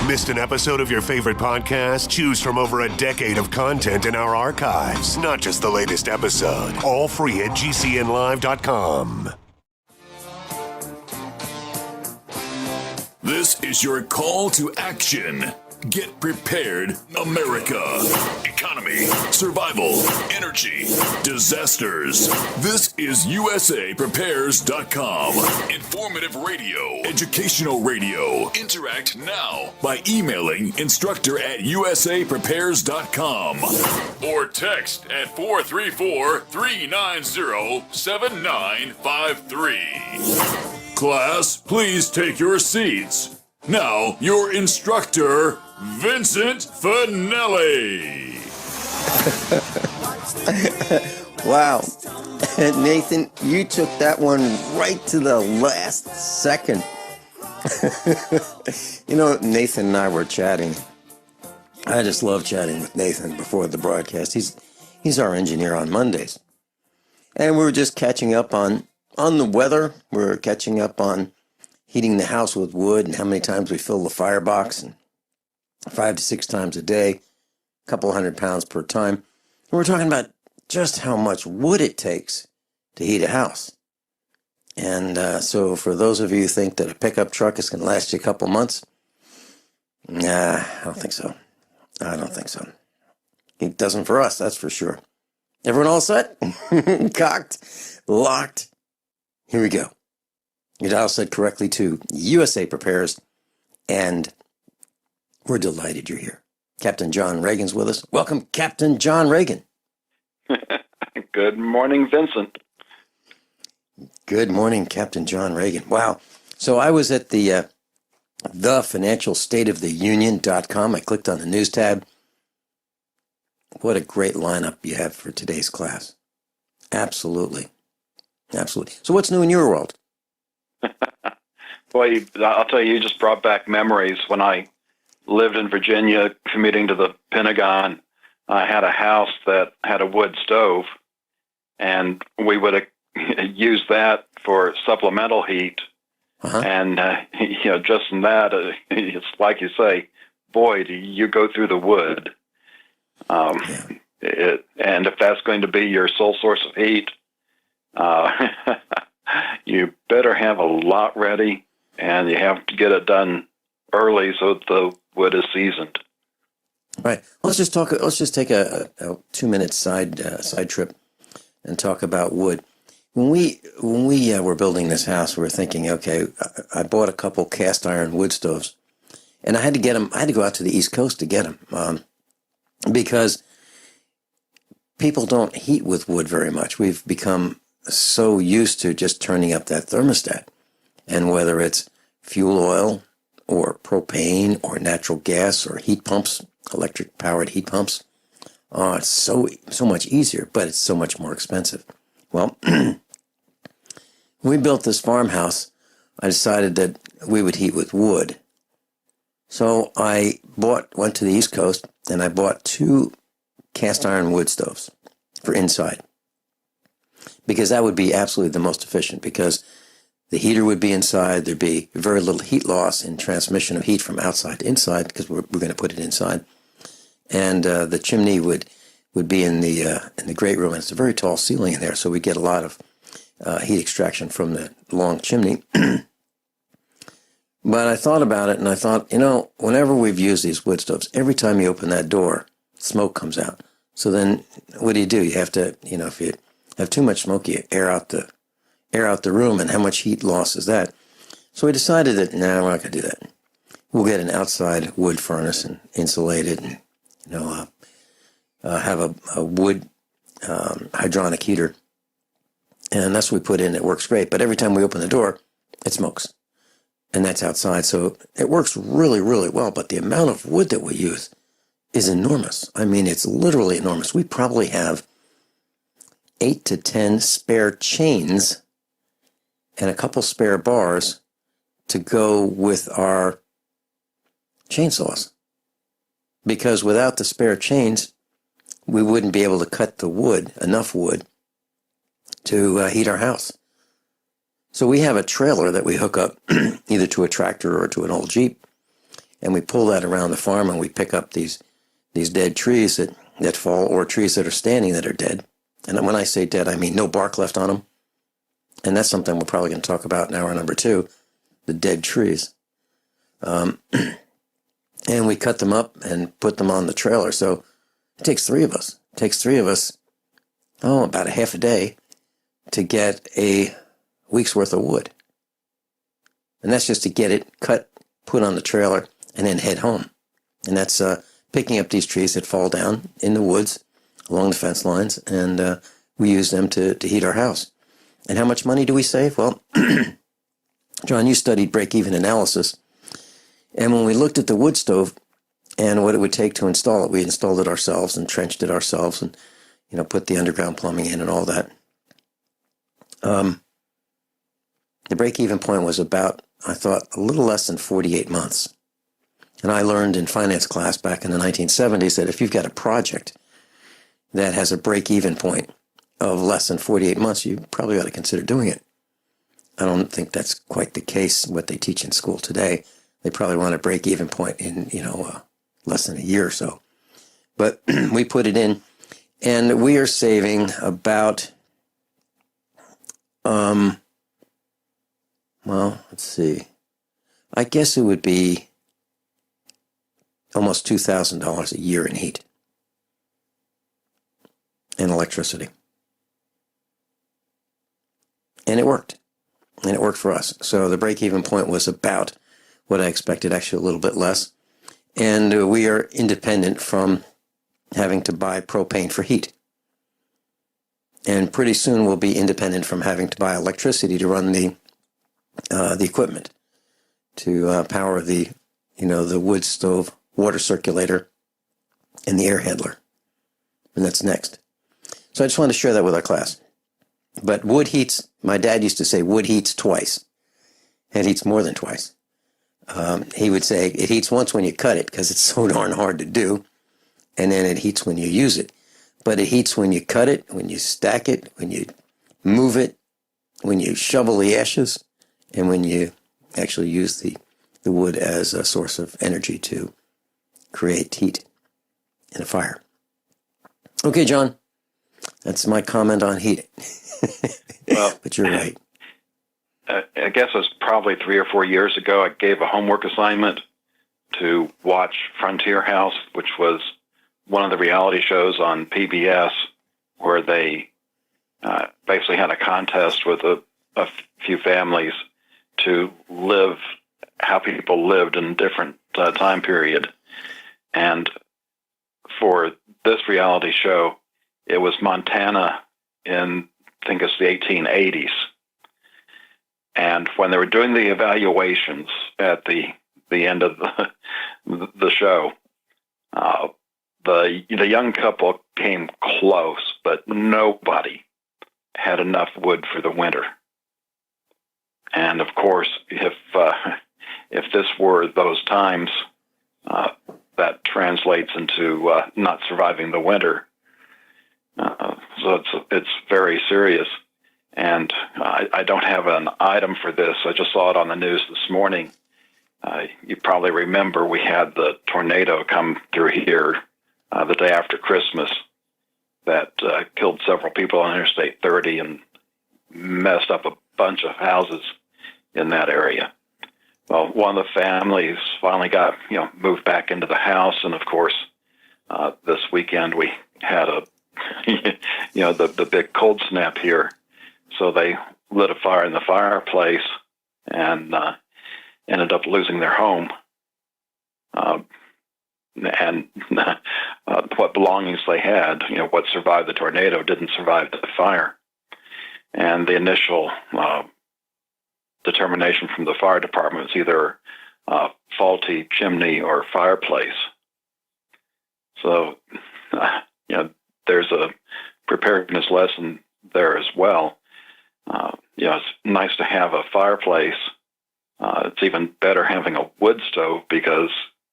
Missed an episode of your favorite podcast? Choose from over a decade of content in our archives, not just the latest episode. All free at gcnlive.com. This is your call to action. Get prepared, America. Economy, survival, energy, disasters. This is USAPrepares.com. Informative radio, educational radio. Interact now by emailing instructor@USAPrepares.com or text at 434-390-7953. Class, please take your seats. Now, your instructor, Vincent Finelli. Wow. Nathan, you took that one right to the last second. You know, Nathan and I were chatting. I just love chatting with Nathan before the broadcast. He's our engineer on Mondays. And we were just catching up on the weather. We were catching up on heating the house with wood and how many times we fill the firebox, and 5 to 6 times a day, a couple 100 pounds per time. And we're talking about just how much wood it takes to heat a house. And so for those of you who think that a pickup truck is going to last you a couple months, nah, I don't think so. It doesn't for us, that's for sure. Everyone all set? Cocked? Locked? Here we go. Your dial set correctly to USA Prepares, and we're delighted you're here. Captain John Ragan's with us. Welcome, Captain John Ragan. Good morning, Vincent. Good morning, Captain John Ragan. Wow. So I was at the financialstateoftheunion.com. I clicked on the news tab. What a great lineup you have for today's class. Absolutely. Absolutely. So what's new in your world? Boy, I'll tell you, you just brought back memories. When I lived in Virginia, commuting to the Pentagon, I had a house that had a wood stove, and we would use that for supplemental heat. Uh-huh. And, just in that, it's like you say, boy, do you go through the wood. And if that's going to be your sole source of heat, you better have a lot ready, and you have to get it done early so that the wood is seasoned. Right. Let's just take a 2-minute side trip and talk about wood. When we were building this house, we were thinking, okay, I bought a couple cast iron wood stoves, and I had to get them. I had to go out to the East Coast to get them because people don't heat with wood very much. We've become so used to just turning up that thermostat, and whether it's fuel oil or propane or natural gas or heat pumps, electric powered heat pumps, it's so much easier, but it's so much more expensive. Well, when we built this farmhouse, I decided that we would heat with wood. So I went to the East Coast, and I bought 2 cast iron wood stoves for inside, because that would be absolutely the most efficient, because the heater would be inside. There'd be very little heat loss in transmission of heat from outside to inside, because we're going to put it inside. And the chimney would be in the great room, and it's a very tall ceiling in there, so we get a lot of heat extraction from the long chimney. But I thought about it, and I thought, whenever we've used these wood stoves, every time you open that door, smoke comes out. So then what do? You have to, if you have too much smoke, you air out the room, and how much heat loss is that? So we decided that, we're not going to do that. We'll get an outside wood furnace and insulate it, and, have a wood hydronic heater. And that's what we put in. It works great. But every time we open the door, it smokes. And that's outside. So it works really, really well. But the amount of wood that we use is enormous. I mean, it's literally enormous. We probably have 8 to 10 spare chains and a couple spare bars to go with our chainsaws. Because without the spare chains, we wouldn't be able to cut the wood, enough wood, to heat our house. So we have a trailer that we hook up either to a tractor or to an old Jeep, and we pull that around the farm, and we pick up these dead trees that fall, or trees that are standing that are dead. And when I say dead, I mean no bark left on them. And that's something we're probably going to talk about in hour number 2, the dead trees. And we cut them up and put them on the trailer. So it takes 3 of us. It takes 3 of us, about a half a day to get a week's worth of wood. And that's just to get it cut, put on the trailer, and then head home. And that's picking up these trees that fall down in the woods along the fence lines, and we use them to heat our house. And how much money do we save? Well, John, you studied break-even analysis. And when we looked at the wood stove and what it would take to install it, we installed it ourselves and trenched it ourselves and, put the underground plumbing in and all that. The break-even point was about, I thought, a little less than 48 months. And I learned in finance class back in the 1970s that if you've got a project that has a break-even point of less than 48 months, you probably ought to consider doing it. I don't think that's quite the case, what they teach in school today. They probably want a break-even point in, less than a year or so. But we put it in, and we are saving about, let's see. I guess it would be almost $2,000 a year in heat and electricity. And it worked. And it worked for us. So the break-even point was about what I expected, actually a little bit less. And we are independent from having to buy propane for heat. And pretty soon we'll be independent from having to buy electricity to run the equipment, to power the wood stove, water circulator, and the air handler. And that's next. So I just wanted to share that with our class. But wood heats, my dad used to say, wood heats twice. It heats more than twice. He would say it heats once when you cut it because it's so darn hard to do. And then it heats when you use it. But it heats when you cut it, when you stack it, when you move it, when you shovel the ashes, and when you actually use the wood as a source of energy to create heat in a fire. Okay, John, that's my comment on heat. Well, but you're right. I guess it was probably 3 or 4 years ago, I gave a homework assignment to watch Frontier House, which was one of the reality shows on PBS, where they basically had a contest with a few families to live how people lived in a different time period. And for this reality show, it was Montana in, I think it's the 1880s. And when they were doing the evaluations at the end of the show, the young couple came close, but nobody had enough wood for the winter. And of course, if this were those times, that translates into not surviving the winter. So it's very serious. And I don't have an item for this. I just saw it on the news this morning. You probably remember we had the tornado come through here the day after Christmas that killed several people on Interstate 30 and messed up a bunch of houses in that area. Well, one of the families finally got, moved back into the house. And of course, this weekend we had the big cold snap here. So they lit a fire in the fireplace and ended up losing their home. And what belongings they had, what survived the tornado didn't survive the fire. And the initial determination from the fire department was either faulty chimney or fireplace. So, there's a preparedness lesson there as well. It's nice to have a fireplace. It's even better having a wood stove because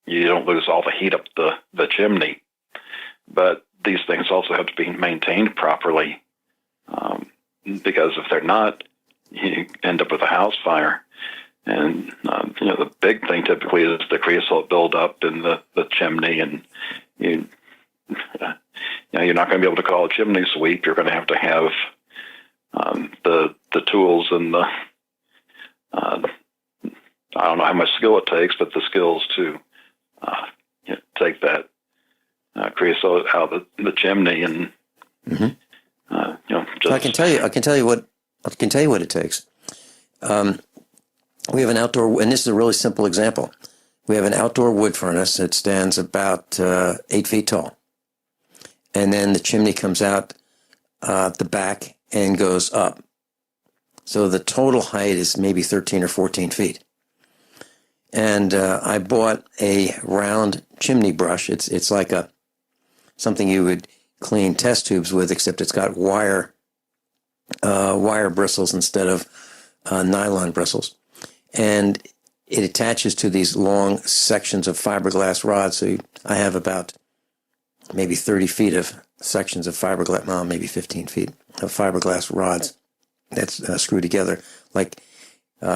you don't lose all the heat up the chimney. But these things also have to be maintained properly because if they're not, you end up with a house fire. And the big thing typically is the creosote buildup in the chimney, and you're not going to be able to call a chimney sweep. You're going to have the tools and the I don't know how much skill it takes, but the skills to take that creosote out of the chimney, and So I can tell you what it takes. We have an outdoor, and this is a really simple example. We have an outdoor wood furnace that stands about 8 feet tall, and then the chimney comes out the back and goes up. So the total height is maybe 13 or 14 feet. And I bought a round chimney brush. It's like something you would clean test tubes with, except it's got wire bristles instead of nylon bristles. And it attaches to these long sections of fiberglass rods. So I have about maybe 30 feet of sections of fiberglass, well, maybe 15 feet of fiberglass rods that's screwed together like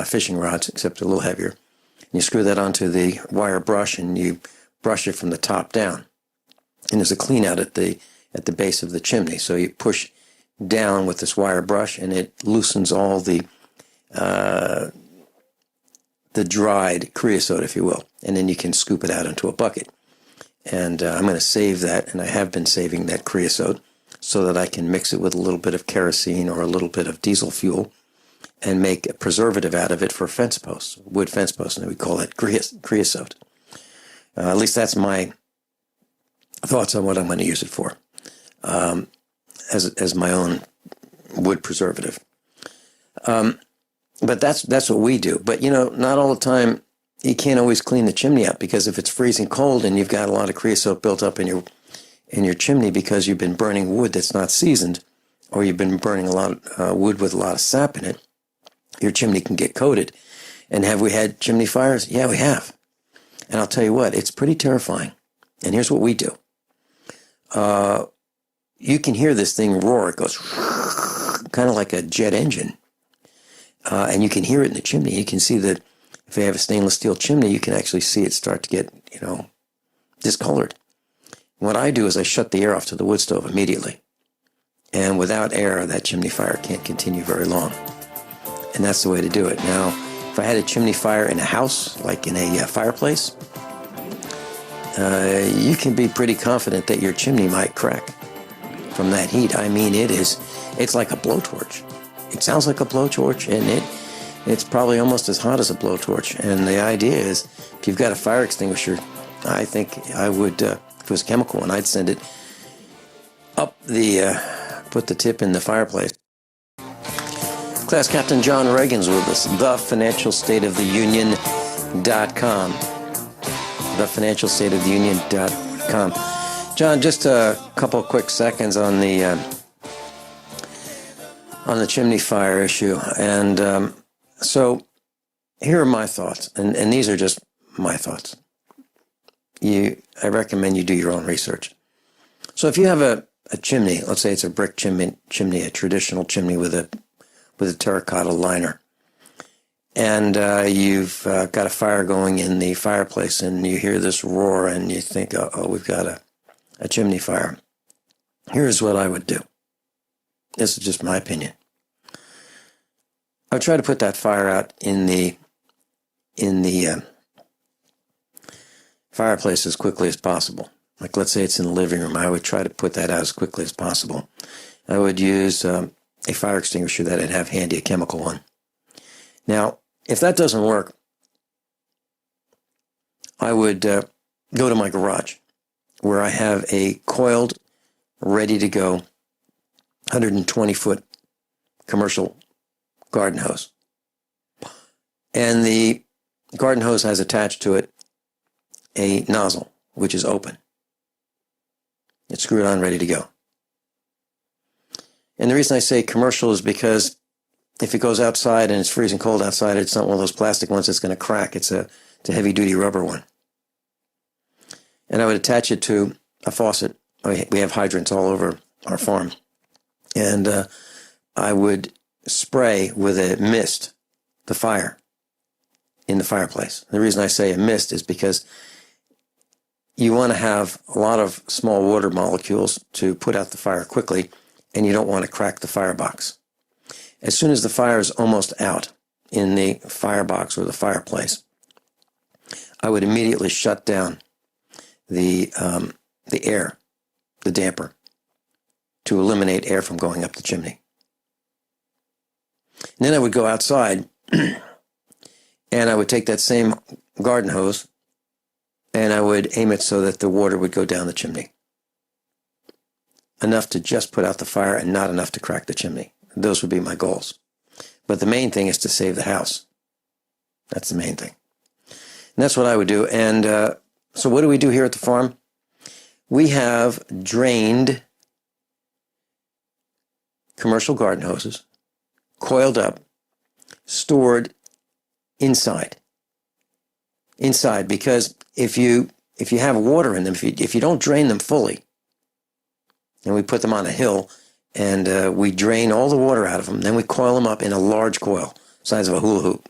fishing rods, except a little heavier. And you screw that onto the wire brush, and you brush it from the top down. And there's a clean out at the base of the chimney. So you push down with this wire brush, and it loosens all the dried creosote, if you will. And then you can scoop it out into a bucket. And I'm going to save that, and I have been saving that creosote so that I can mix it with a little bit of kerosene or a little bit of diesel fuel and make a preservative out of it for fence posts, wood fence posts, and we call that creosote. At least that's my thoughts on what I'm going to use it for, as my own wood preservative. But that's what we do. But, not all the time. You can't always clean the chimney up, because if it's freezing cold and you've got a lot of creosote built up in your chimney because you've been burning wood that's not seasoned, or you've been burning a lot of wood with a lot of sap in it, your chimney can get coated. And have we had chimney fires? Yeah, we have. And I'll tell you what, it's pretty terrifying. And here's what we do. You can hear this thing roar. It goes kind of like a jet engine. And you can hear it in the chimney. You can see that if you have a stainless steel chimney, you can actually see it start to get, discolored. What I do is I shut the air off to the wood stove immediately. And without air, that chimney fire can't continue very long. And that's the way to do it. Now, if I had a chimney fire in a house, like in a fireplace, you can be pretty confident that your chimney might crack from that heat. I mean, it's like a blowtorch. It sounds like a blowtorch, and it's probably almost as hot as a blowtorch. And the idea is, if you've got a fire extinguisher, I think I would, if it was a chemical one, I'd send it up put the tip in the fireplace. Class Captain John Ragan's with us, thefinancialstateoftheunion.com. Thefinancialstateoftheunion.com. John, just a couple quick seconds on the chimney fire issue. And so here are my thoughts, and these are just my thoughts. I recommend you do your own research. So if you have a chimney, let's say it's a brick chimney, a traditional chimney with a terracotta liner, and you've got a fire going in the fireplace, and you hear this roar, and you think, oh, we've got a chimney fire. Here's what I would do. This is just my opinion. I would try to put that fire out in the fireplace as quickly as possible. Like, let's say it's in the living room. I would try to put that out as quickly as possible. I would use a fire extinguisher that I'd have handy, a chemical one. Now, if that doesn't work, I would go to my garage, where I have a coiled, ready-to-go 120-foot commercial garden hose. And the garden hose has attached to it a nozzle, which is open. It's screwed on, ready to go. And the reason I say commercial is because if it goes outside and it's freezing cold outside, it's not one of those plastic ones that's going to crack. It's a heavy-duty rubber one. And I would attach it to a faucet. We have hydrants all over our farm. And I would spray with a mist the fire. in the fireplace. The reason I say a mist is because you want to have a lot of small water molecules to put out the fire quickly, and you don't want to crack the firebox. As soon as the fire is almost out in the firebox or the fireplace, I would immediately shut down the air, the damper, to eliminate air from going up the chimney. And then I would go outside and I would take that same garden hose and I would aim it so that the water would go down the chimney. Enough to just put out the fire and not enough to crack the chimney. Those would be my goals. But the main thing is to save the house. That's the main thing. And that's what I would do. And so what do we do here at the farm? We have drained commercial garden hoses, coiled up, stored inside. Inside, because if you have water in them, if you don't drain them fully, and we put them on a hill, and we drain all the water out of them, then we coil them up in a large coil, size of a hula hoop.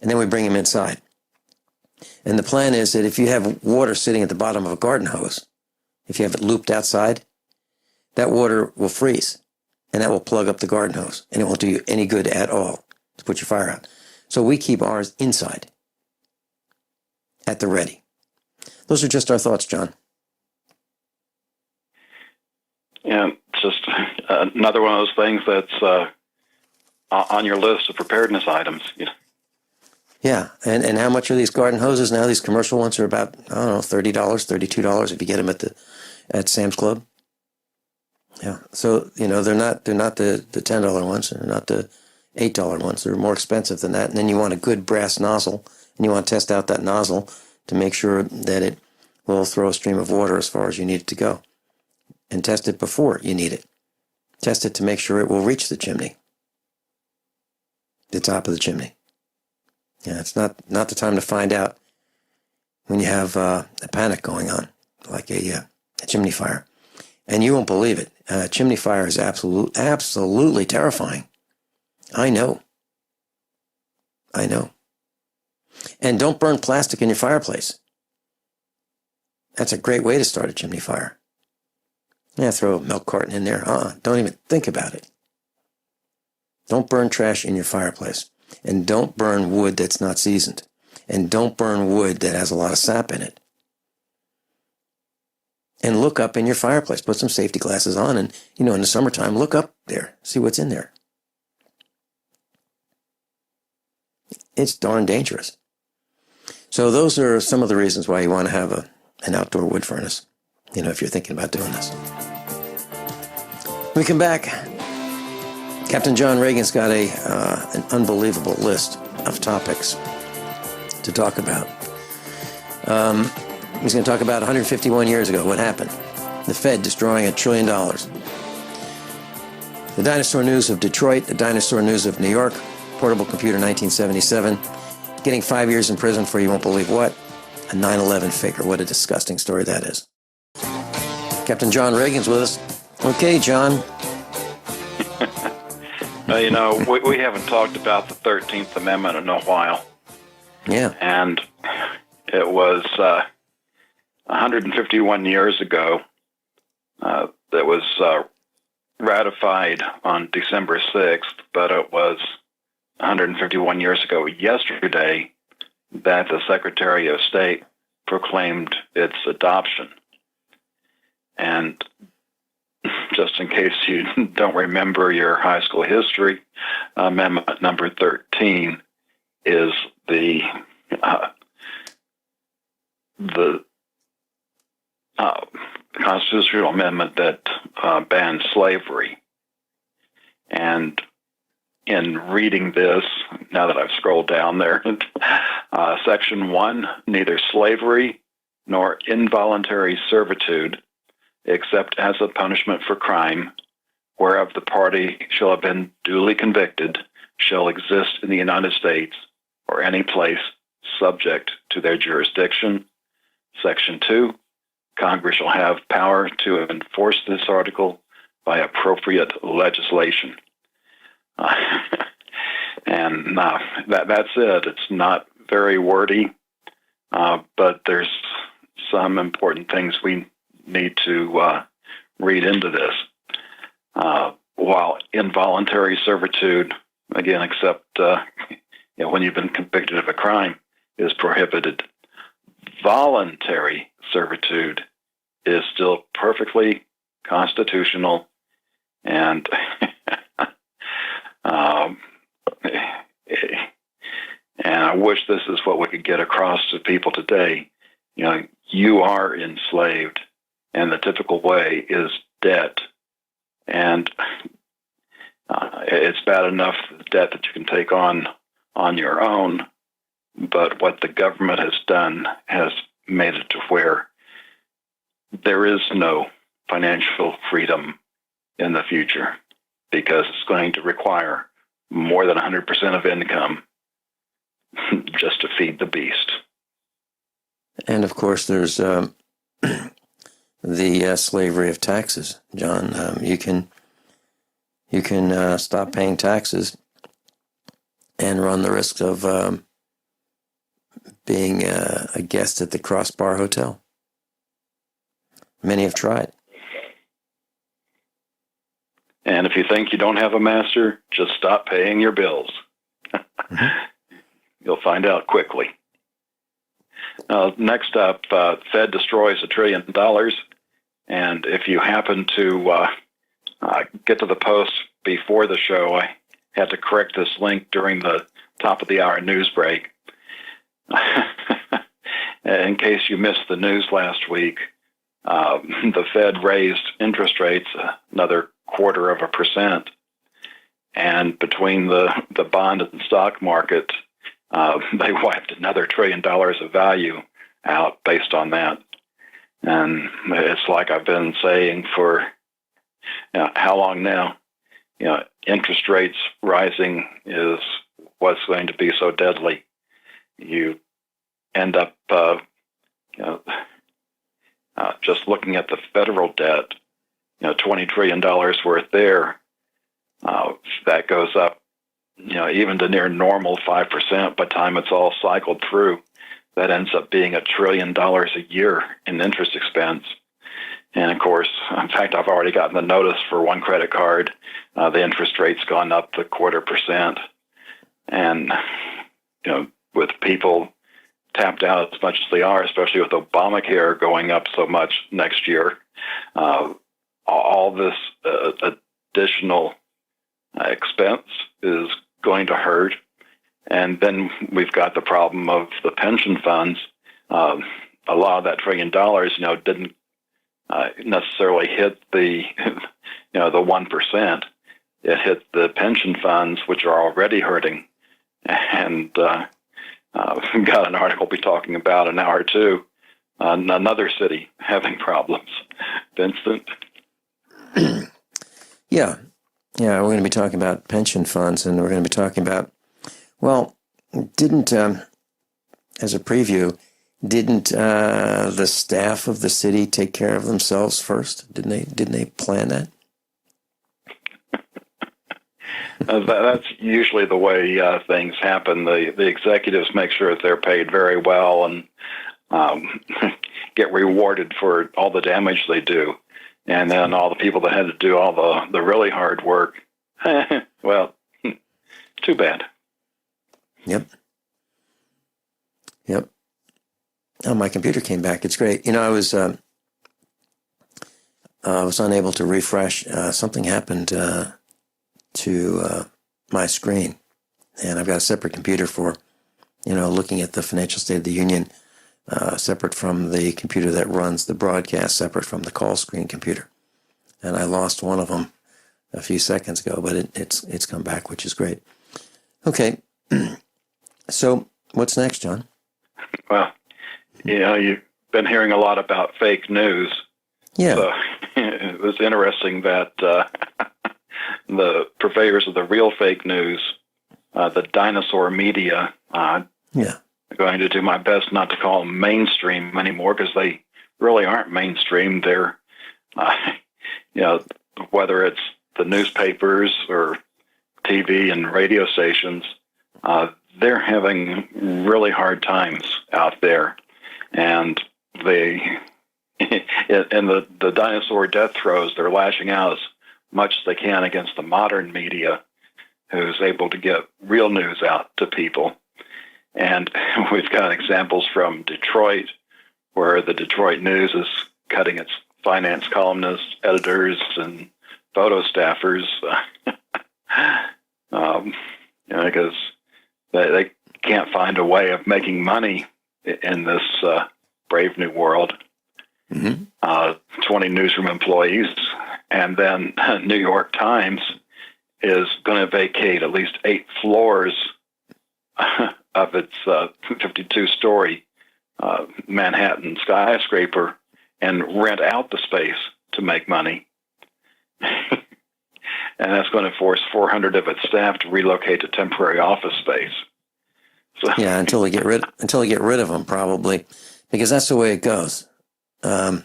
And then we bring them inside. And the plan is that if you have water sitting at the bottom of a garden hose, if you have it looped outside, that water will freeze, and that will plug up the garden hose, and it won't do you any good at all to put your fire out. So we keep ours inside, at the ready. Those are just our thoughts, John. Yeah, it's just another one of those things that's on your list of preparedness items. Yeah, and how much are these garden hoses now? These commercial ones are about, I don't know, $30, $32 if you get them at Sam's Club. Yeah, so they're not the $10 ones, they're not the $8 ones. They're more expensive than that. And then you want a good brass nozzle, and you want to test out that nozzle to make sure that it will throw a stream of water as far as you need it to go. And test it before you need it. Test it to make sure it will reach the chimney, the top of the chimney. Yeah, it's not the time to find out when you have a panic going on, like a chimney fire. And you won't believe it. Chimney fire is absolutely terrifying. I know. And don't burn plastic in your fireplace. That's a great way to start a chimney fire. Yeah, throw a milk carton in there. Don't even think about it. Don't burn trash in your fireplace. And don't burn wood that's not seasoned. And don't burn wood that has a lot of sap in it. And look up in your fireplace. Put some safety glasses on and, in the summertime, look up there. See what's in there. It's darn dangerous. So those are some of the reasons why you want to have an outdoor wood furnace, if you're thinking about doing this. When we come back, Captain John Ragan's got an unbelievable list of topics to talk about. He's going to talk about 151 years ago, what happened. The Fed destroying $1 trillion. The dinosaur news of Detroit, the dinosaur news of New York, portable computer 1977, getting 5 years in prison for you won't believe what, a 9/11 faker. What a disgusting story that is. Captain John Ragan's with us. Okay, John. We haven't talked about the 13th Amendment in a while. Yeah. And it was 151 years ago that was ratified on December 6th, but it was 151 years ago yesterday that the Secretary of State proclaimed its adoption. And just in case you don't remember your high school history, Amendment number 13 is the constitutional amendment that banned slavery. And in reading this, now that I've scrolled down there, Section 1, neither slavery nor involuntary servitude, except as a punishment for crime, whereof the party shall have been duly convicted, shall exist in the United States or any place subject to their jurisdiction. Section 2, Congress shall have power to enforce this article by appropriate legislation. And that's it. It's not very wordy, but there's some important things we need to read into this. While involuntary servitude, again, except when you've been convicted of a crime, is prohibited, voluntary servitude is still perfectly constitutional, and and I wish this is what we could get across to people today. You are enslaved, and the typical way is debt. And it's bad enough, the debt that you can take on your own, but what the government has done has made it to where there is no financial freedom in the future, because it's going to require more than 100% of income just to feed the beast. And of course, there's the slavery of taxes, John. You can stop paying taxes and run the risk of being a guest at the Crossbar Hotel. Many have tried. And if you think you don't have a master, just stop paying your bills. Mm-hmm. You'll find out quickly. Next up, Fed destroys $1 trillion. And if you happen to get to the post before the show, I had to correct this link during the top of the hour news break. In case you missed the news last week, the Fed raised interest rates another 0.25%. And between the bond and stock market, they wiped another $1 trillion of value out based on that. And it's like I've been saying for how long now? Interest rates rising is what's going to be so deadly. You end up just looking at the federal debt, $20 trillion worth there. That goes up, even to near normal 5% by the time it's all cycled through. That ends up being $1 trillion a year in interest expense. And of course, in fact, I've already gotten the notice for one credit card. The interest rate's gone up to 0.25%. And, with people tapped out as much as they are, especially with Obamacare going up so much next year, all this additional expense is going to hurt. And then we've got the problem of the pension funds. A lot of that $1 trillion, didn't necessarily hit the, the 1%. It hit the pension funds, which are already hurting. And we've got an article we'll be talking about in an hour or two. Another city having problems. Vincent? Yeah, we're going to be talking about pension funds, and we're going to be talking about, as a preview, didn't the staff of the city take care of themselves first? Didn't they plan that? That's usually the way things happen. The executives make sure that they're paid very well and get rewarded for all the damage they do. And then all the people that had to do all the really hard work, well, too bad. Yep. Oh, my computer came back. It's great. I was unable to refresh. Something happened to my screen, and I've got a separate computer for, looking at the financial state of the union, separate from the computer that runs the broadcast, separate from the call screen computer. And I lost one of them a few seconds ago, but it's come back, which is great. Okay, so what's next, John? Well, you've been hearing a lot about fake news. Yeah. So it was interesting that the purveyors of the real fake news, the dinosaur media, I'm going to do my best not to call them mainstream anymore, because they really aren't mainstream. They're, whether it's the newspapers or TV and radio stations, they're having really hard times out there, and they in the dinosaur death throes, they're lashing out as much as they can against the modern media, who's able to get real news out to people. And we've got examples from Detroit, where the Detroit News is cutting its finance columnists, editors, and photo staffers, because they can't find a way of making money in this brave new world. Mm-hmm. 20 newsroom employees, and then New York Times is going to vacate at least 8 floors of its 52-story Manhattan skyscraper and rent out the space to make money. And that's going to force 400 of its staff to relocate to temporary office space. So, yeah, until they get rid of them, probably, because that's the way it goes. When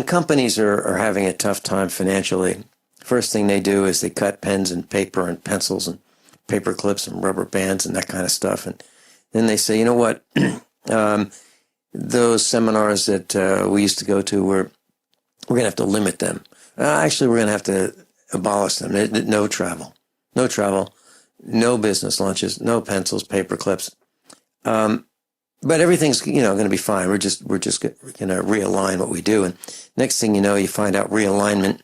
companies are having a tough time financially, first thing they do is they cut pens and paper and pencils and paper clips and rubber bands and that kind of stuff. And then they say, you know what, those seminars that we used to go to, we're going to have to limit them. Actually, we're going to have to abolish them. No travel, no business lunches, no pencils, paper clips. But everything's, going to be fine. We're just going to realign what we do. And next thing you know, you find out realignment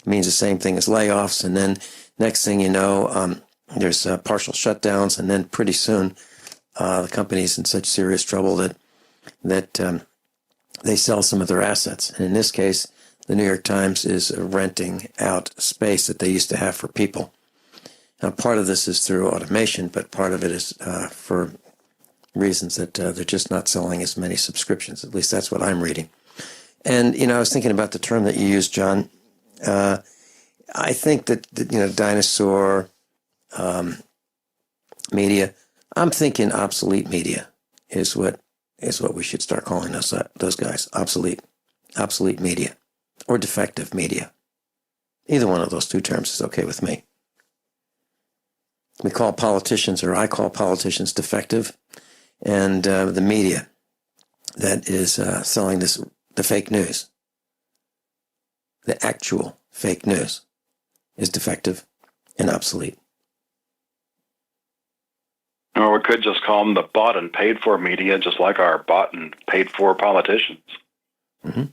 means the same thing as layoffs. And then next thing you know, there's partial shutdowns. And then pretty soon, the company's in such serious trouble that they sell some of their assets. And in this case, the New York Times is renting out space that they used to have for people. Now, part of this is through automation, but part of it is for reasons that they're just not selling as many subscriptions. At least that's what I'm reading. And, I was thinking about the term that you used, John. I think that dinosaur media, I'm thinking obsolete media is what we should start calling those guys. Obsolete media or defective media. Either one of those two terms is okay with me. I call politicians defective, and the media that is selling the fake news, the actual fake news, is defective and obsolete. Or we could just call them the bought and paid for media, just like our bought and paid for politicians. Mm-hmm.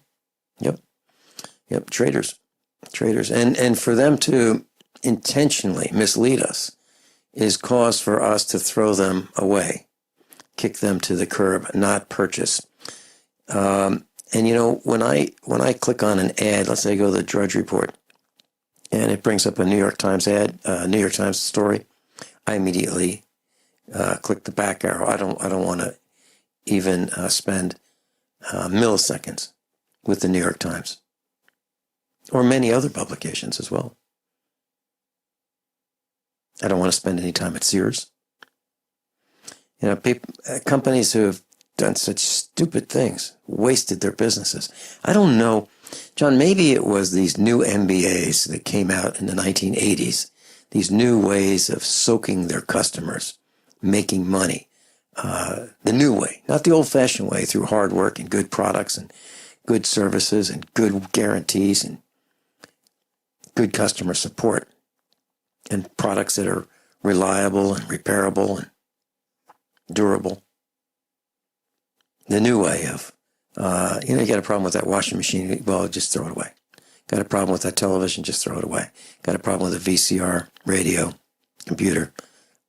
Yep. Traitors. And for them to intentionally mislead us is cause for us to throw them away, kick them to the curb, not purchase. And when I click on an ad, let's say I go to the Drudge Report, and it brings up a New York Times ad, New York Times story, I immediately click the back arrow. I don't want to even spend milliseconds with the New York Times or many other publications as well. I don't want to spend any time at Sears. Companies who have done such stupid things, wasted their businesses. I don't know, John, maybe it was these new MBAs that came out in the 1980s, these new ways of soaking their customers, making money, the new way, not the old-fashioned way through hard work and good products and good services and good guarantees and good customer support and products that are reliable and repairable and durable. The new way of, you got a problem with that washing machine, well, just throw it away. Got a problem with that television, just throw it away. Got a problem with a VCR, radio, computer.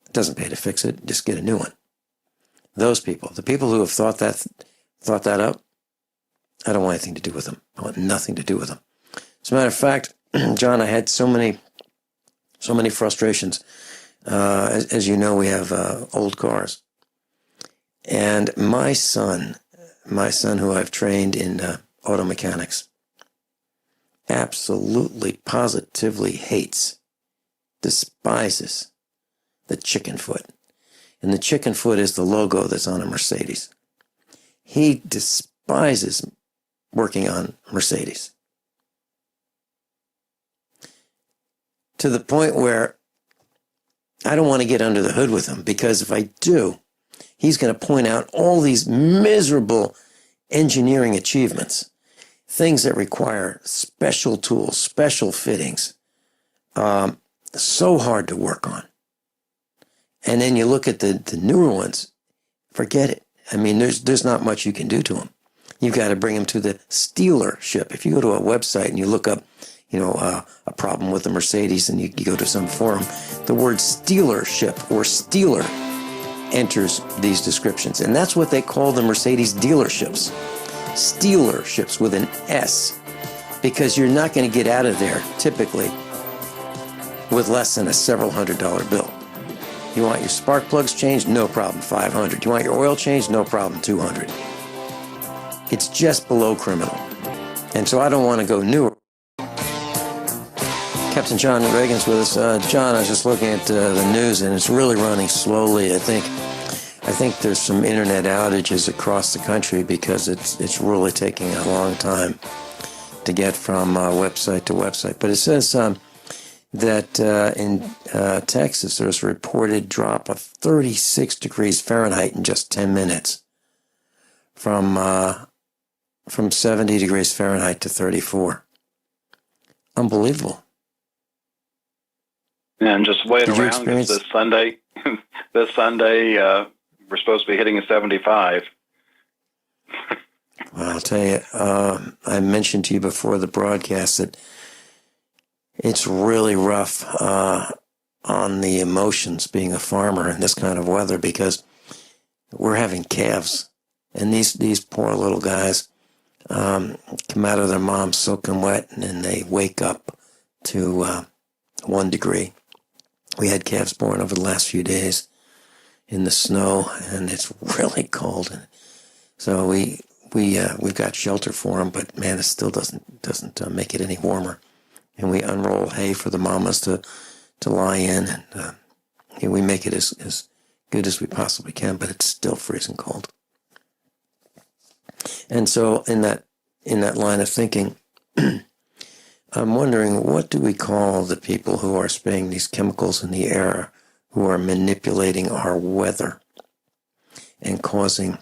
It doesn't pay to fix it, just get a new one. Those people, the people who have thought that up, I don't want anything to do with them. I want nothing to do with them. As a matter of fact, John, I had so many frustrations. As you know, we have old cars. And my son who I've trained in auto mechanics, absolutely, positively hates, despises the chicken foot. And the chicken foot is the logo that's on a Mercedes. He despises working on Mercedes. to the point where I don't want to get under the hood with him, because if I do, he's going to point out all these miserable engineering achievements, things that require special tools, special fittings, so hard to work on. And then you look at the newer ones, forget it. I mean, there's not much you can do to them. You've got to bring them to the dealership. If you go to a website and you look up, a problem with the Mercedes, and you go to some forum, the word dealership or Steeler enters these descriptions. And that's what they call the Mercedes dealerships. Stealerships with an S, because you're not going to get out of there typically with less than a several $100 bill. You want your spark plugs changed? No problem, $500. You want your oil changed? No problem, $200. It's just below criminal. And so I don't want to go newer. Captain John Ragan's with us. John, I was just looking at the news, and it's really running slowly. I think there's some internet outages across the country because it's really taking a long time to get from website to website. But it says that in Texas, there's a reported drop of 36 degrees Fahrenheit in just 10 minutes from 70 degrees Fahrenheit to 34. Unbelievable. And just wait around, because this Sunday, we're supposed to be hitting a 75. Well, I'll tell you, I mentioned to you before the broadcast that it's really rough on the emotions being a farmer in this kind of weather, because we're having calves, and these poor little guys come out of their moms soaking wet, and then they wake up to 1 degree. We had calves born over the last few days in the snow, and it's really cold. And so we've got shelter for them, but man, it still doesn't make it any warmer. And we unroll hay for the mamas to lie in, and we make it as good as we possibly can, but it's still freezing cold. And so in that line of thinking, I'm wondering, what do we call the people who are spraying these chemicals in the air, who are manipulating our weather and causing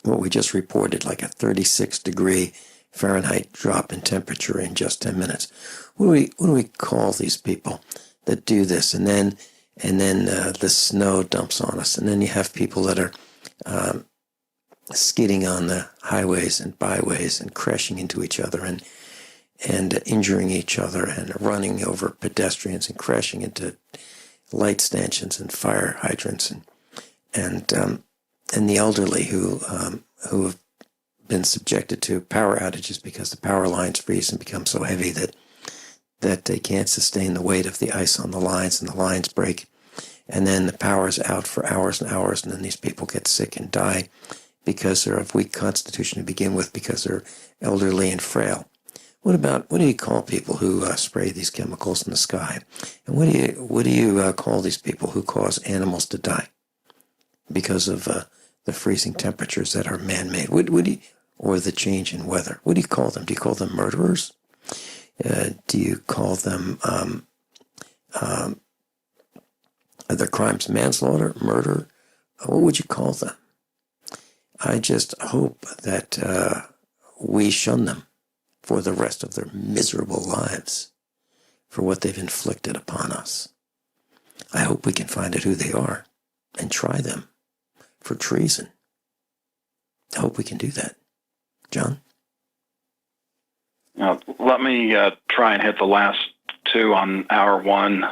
what we just reported, like a 36 degree Fahrenheit drop in temperature in just 10 minutes? What do we call these people that do this? And then the snow dumps on us, and then you have people that are skidding on the highways and byways and crashing into each other and injuring each other and running over pedestrians and crashing into light stanchions and fire hydrants and the elderly who have been subjected to power outages because the power lines freeze and become so heavy that they can't sustain the weight of the ice on the lines, and the lines break, and then the power's out for hours and hours, and then these people get sick and die because they're of weak constitution to begin with, because they're elderly and frail. What do you call people who spray these chemicals in the sky? And what do you call these people who cause animals to die because of the freezing temperatures that are man-made? Or the change in weather? What do you call them? Do you call them murderers? Do you call them are their crimes manslaughter, murder? What would you call them? I just hope that we shun them for the rest of their miserable lives for what they've inflicted upon us. I hope we can find out who they are and try them for treason. I hope we can do that. John? Let me try and hit the last two on hour one.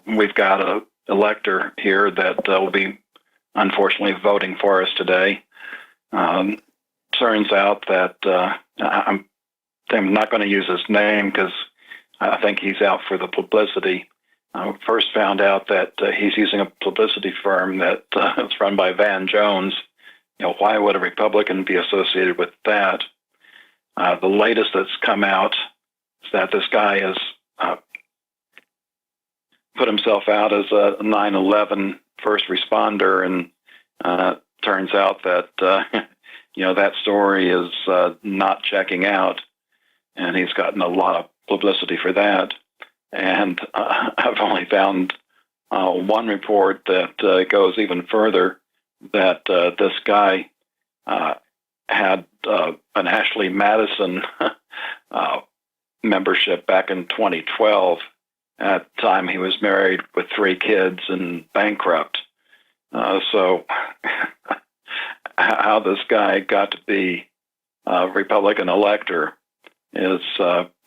We've got an elector here that will be, unfortunately, voting for us today. Turns out that I'm not going to use his name because I think he's out for the publicity. I first found out that he's using a publicity firm that is run by Van Jones. Why would a Republican be associated with that? The latest that's come out is that this guy has put himself out as a 9/11 first responder, and turns out that that story is not checking out, and he's gotten a lot of publicity for that. And I've only found one report that goes even further, that this guy had an Ashley Madison membership back in 2012. At the time, he was married with 3 kids and bankrupt. So how this guy got to be a Republican elector is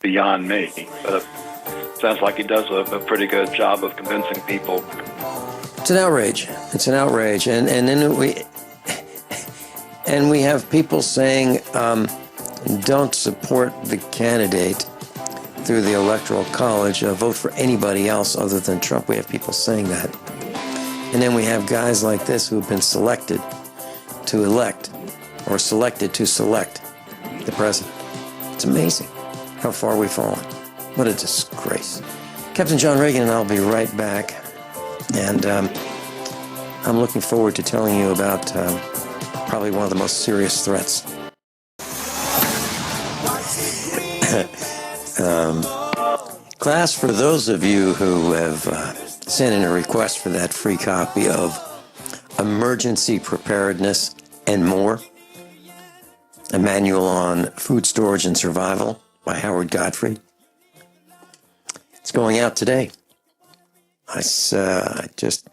beyond me. But it sounds like he does a pretty good job of convincing people. It's an outrage. It's an outrage. And then we have people saying, don't support the candidate through the Electoral College, vote for anybody else other than Trump. We have people saying that. And then we have guys like this who have been selected to elect, or selected to select the president. It's amazing how far we've fallen. What a disgrace. Captain John Ragan and I'll be right back. And I'm looking forward to telling you about probably one of the most serious threats. Class, for those of you who have sent in a request for that free copy of Emergency Preparedness and More, a manual on food storage and survival by Howard Godfrey, it's going out today. I just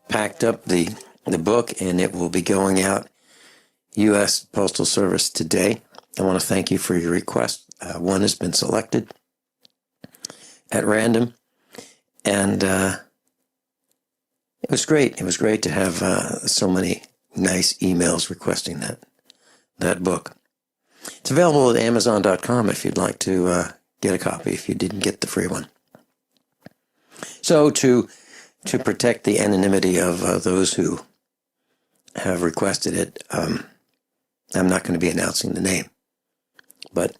packed up the book, and it will be going out U.S. Postal Service today. I want to thank you for your request. One has been selected at random, and it was great. It was great to have so many nice emails requesting that book. It's available at Amazon.com if you'd like to get a copy if you didn't get the free one. So to protect the anonymity of those who have requested it, I'm not going to be announcing the name, but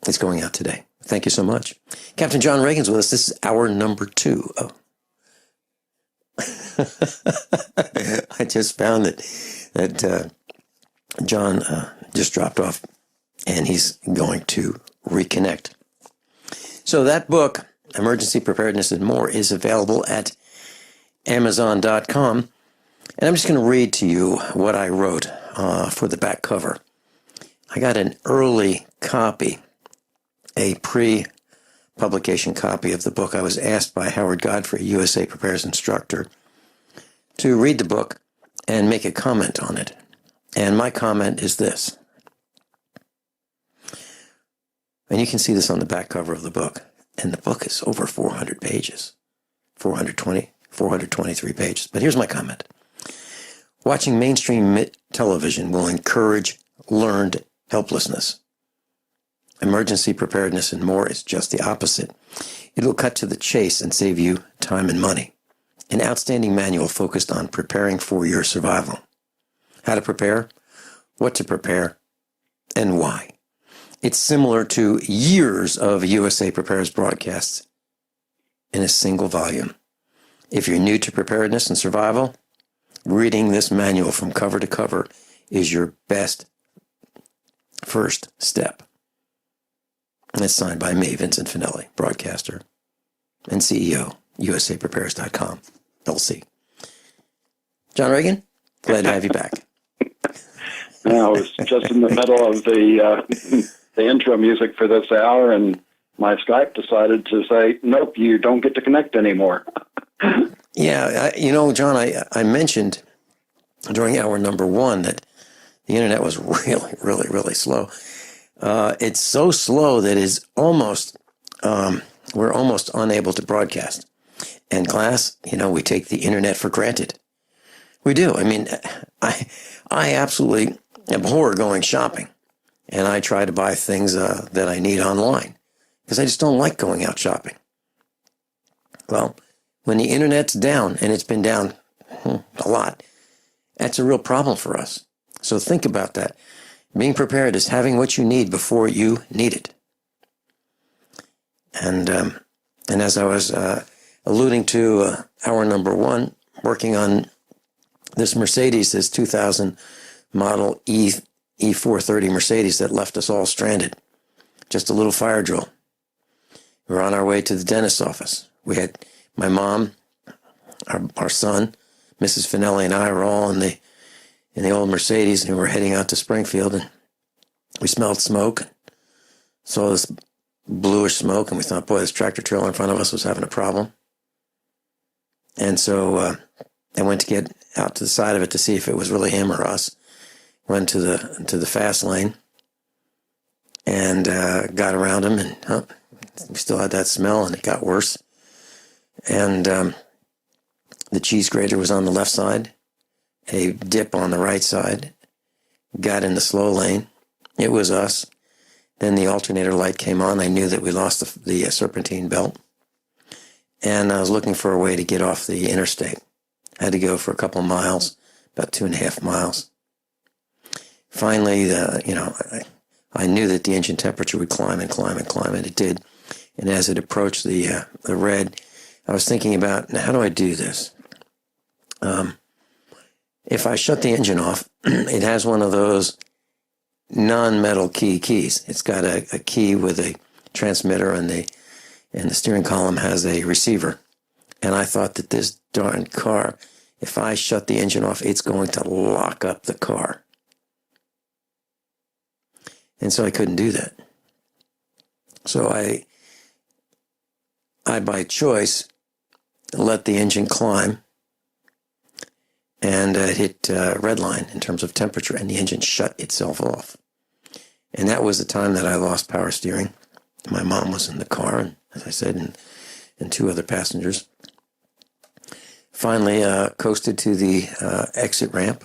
it's going out today. Thank you so much. Captain John Ragan's with us. This is hour number 2. Oh. I just found that John just dropped off, and he's going to reconnect. So that book, Emergency Preparedness and More, is available at Amazon.com. And I'm just going to read to you what I wrote for the back cover. I got an early copy, a pre-publication copy of the book. I was asked by Howard Godfrey, USA Prepares instructor, to read the book and make a comment on it. And my comment is this. And you can see this on the back cover of the book. And the book is over 400 pages, 423 pages. But here's my comment. Watching mainstream television will encourage learned helplessness. Emergency Preparedness and More is just the opposite. It'll cut to the chase and save you time and money. An outstanding manual focused on preparing for your survival. How to prepare, what to prepare, and why. It's similar to years of USA Prepares broadcasts in a single volume. If you're new to preparedness and survival, reading this manual from cover to cover is your best first step. And it's signed by me, Vincent Finelli, broadcaster and CEO, USAPrepares.com, LC. John Ragan, glad to have you back. I was just in the middle of the intro music for this hour, and my Skype decided to say, nope, you don't get to connect anymore. Yeah, John, I mentioned during hour number 1 that the internet was really, really, really slow. It's so slow that it's almost, we're almost unable to broadcast. And class, we take the internet for granted. We do. I mean, I absolutely abhor going shopping. And I try to buy things that I need online because I just don't like going out shopping. Well, when the internet's down, and it's been down a lot, that's a real problem for us. So think about that. Being prepared is having what you need before you need it. And as I was alluding to hour number 1, working on this Mercedes, this 2000 model E430 Mercedes that left us all stranded. Just a little fire drill. We were on our way to the dentist's office. We had my mom, our son, Mrs. Finelli, and I were all in the old Mercedes, and we were heading out to Springfield, and we smelled smoke, saw this bluish smoke, and we thought, boy, this tractor trailer in front of us was having a problem. And so I went to get out to the side of it to see if it was really him or us. Went to the fast lane and got around him, and we still had that smell, and it got worse. And the cheese grater was on the left side, a dip on the right side, got in the slow lane. It was us. Then the alternator light came on. I knew that we lost the serpentine belt. And I was looking for a way to get off the interstate. I had to go for a couple miles, about 2.5 miles. Finally, I knew that the engine temperature would climb and climb and climb, and it did. And as it approached the red, I was thinking about, now, how do I do this? If I shut the engine off, it has one of those non-metal keys. It's got a key with a transmitter, and the steering column has a receiver. And I thought that this darn car, if I shut the engine off, it's going to lock up the car. And so I couldn't do that. So I by choice, let the engine climb, and it hit red line in terms of temperature, and the engine shut itself off. And that was the time that I lost power steering. My mom was in the car, and as I said, and 2 other passengers. Finally, coasted to the exit ramp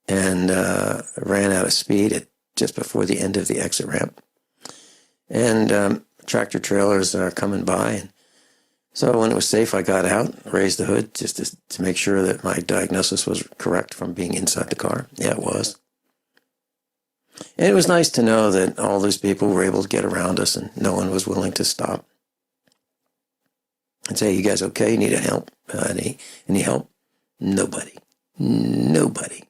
and ran out of speed just before the end of the exit ramp. And tractor trailers are coming by, and so when it was safe, I got out, raised the hood just to make sure that my diagnosis was correct from being inside the car. Yeah, it was. And it was nice to know that all these people were able to get around us, and no one was willing to stop and say, "You guys okay? You need help? Any help?" Nobody. Let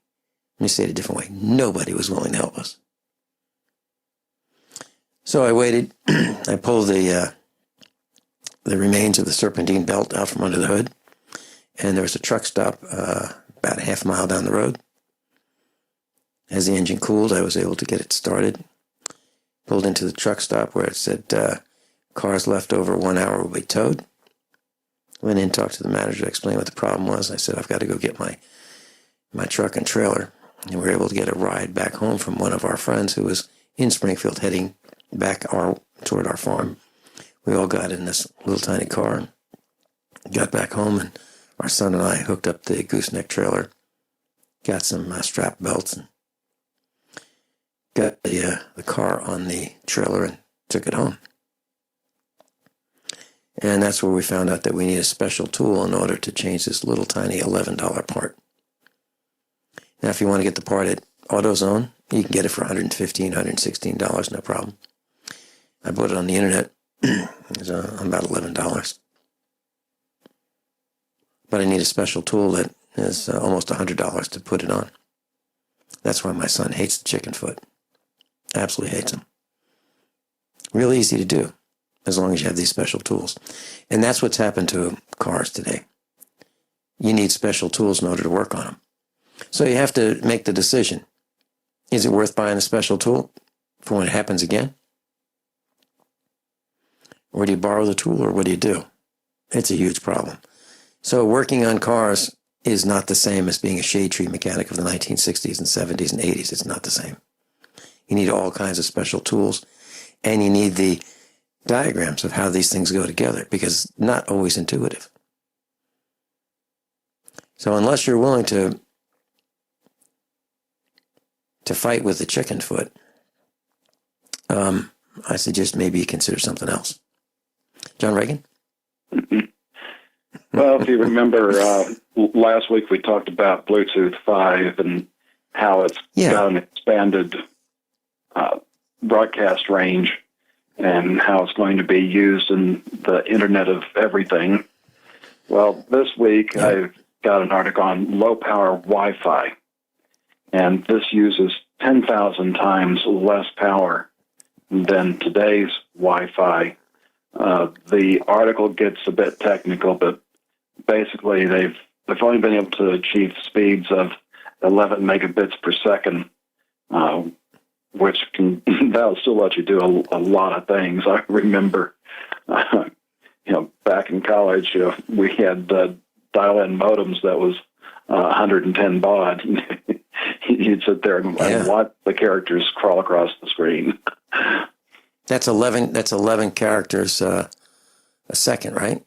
me say it a different way. Nobody was willing to help us. So I waited. I pulled the remains of the serpentine belt out from under the hood, and there was a truck stop about a half mile down the road. As the engine cooled, I was able to get it started. Pulled into the truck stop where it said cars left over 1 hour will be towed. Went in, talked to the manager, explained what the problem was. I said, I've got to go get my truck and trailer. And we were able to get a ride back home from one of our friends who was in Springfield heading back toward our farm. We all got in this little tiny car and got back home, and our son and I hooked up the gooseneck trailer, got some strap belts, and got the car on the trailer and took it home. And that's where we found out that we need a special tool in order to change this little tiny $11 part. Now, if you want to get the part at AutoZone, you can get it for $115, $116, no problem. I bought it on the internet. It was about $11. But I need a special tool that is almost $100 to put it on. That's why my son hates the chicken foot. Absolutely hates them. Real easy to do, as long as you have these special tools. And that's what's happened to cars today. You need special tools in order to work on them. So you have to make the decision. Is it worth buying a special tool for when it happens again? Or do you borrow the tool, or what do you do? It's a huge problem. So working on cars is not the same as being a shade tree mechanic of the 1960s and 70s and 80s. It's not the same. You need all kinds of special tools, and you need the diagrams of how these things go together, because it's not always intuitive. So unless you're willing to fight with the chicken foot, I suggest maybe you consider something else. John Ragan? Well, if you remember, last week we talked about Bluetooth 5 and how it's got an expanded broadcast range and how it's going to be used in the Internet of Everything. Well, this week I've got an article on low-power Wi-Fi, and this uses 10,000 times less power than today's Wi-Fi, The article gets a bit technical, but basically they've only been able to achieve speeds of 11 megabits per second, which can that'll still let you do a lot of things. I remember, back in college, we had dial-in modems that was 110 baud. You'd sit there and watch the characters crawl across the screen. That's 11. That's 11 characters a second, right?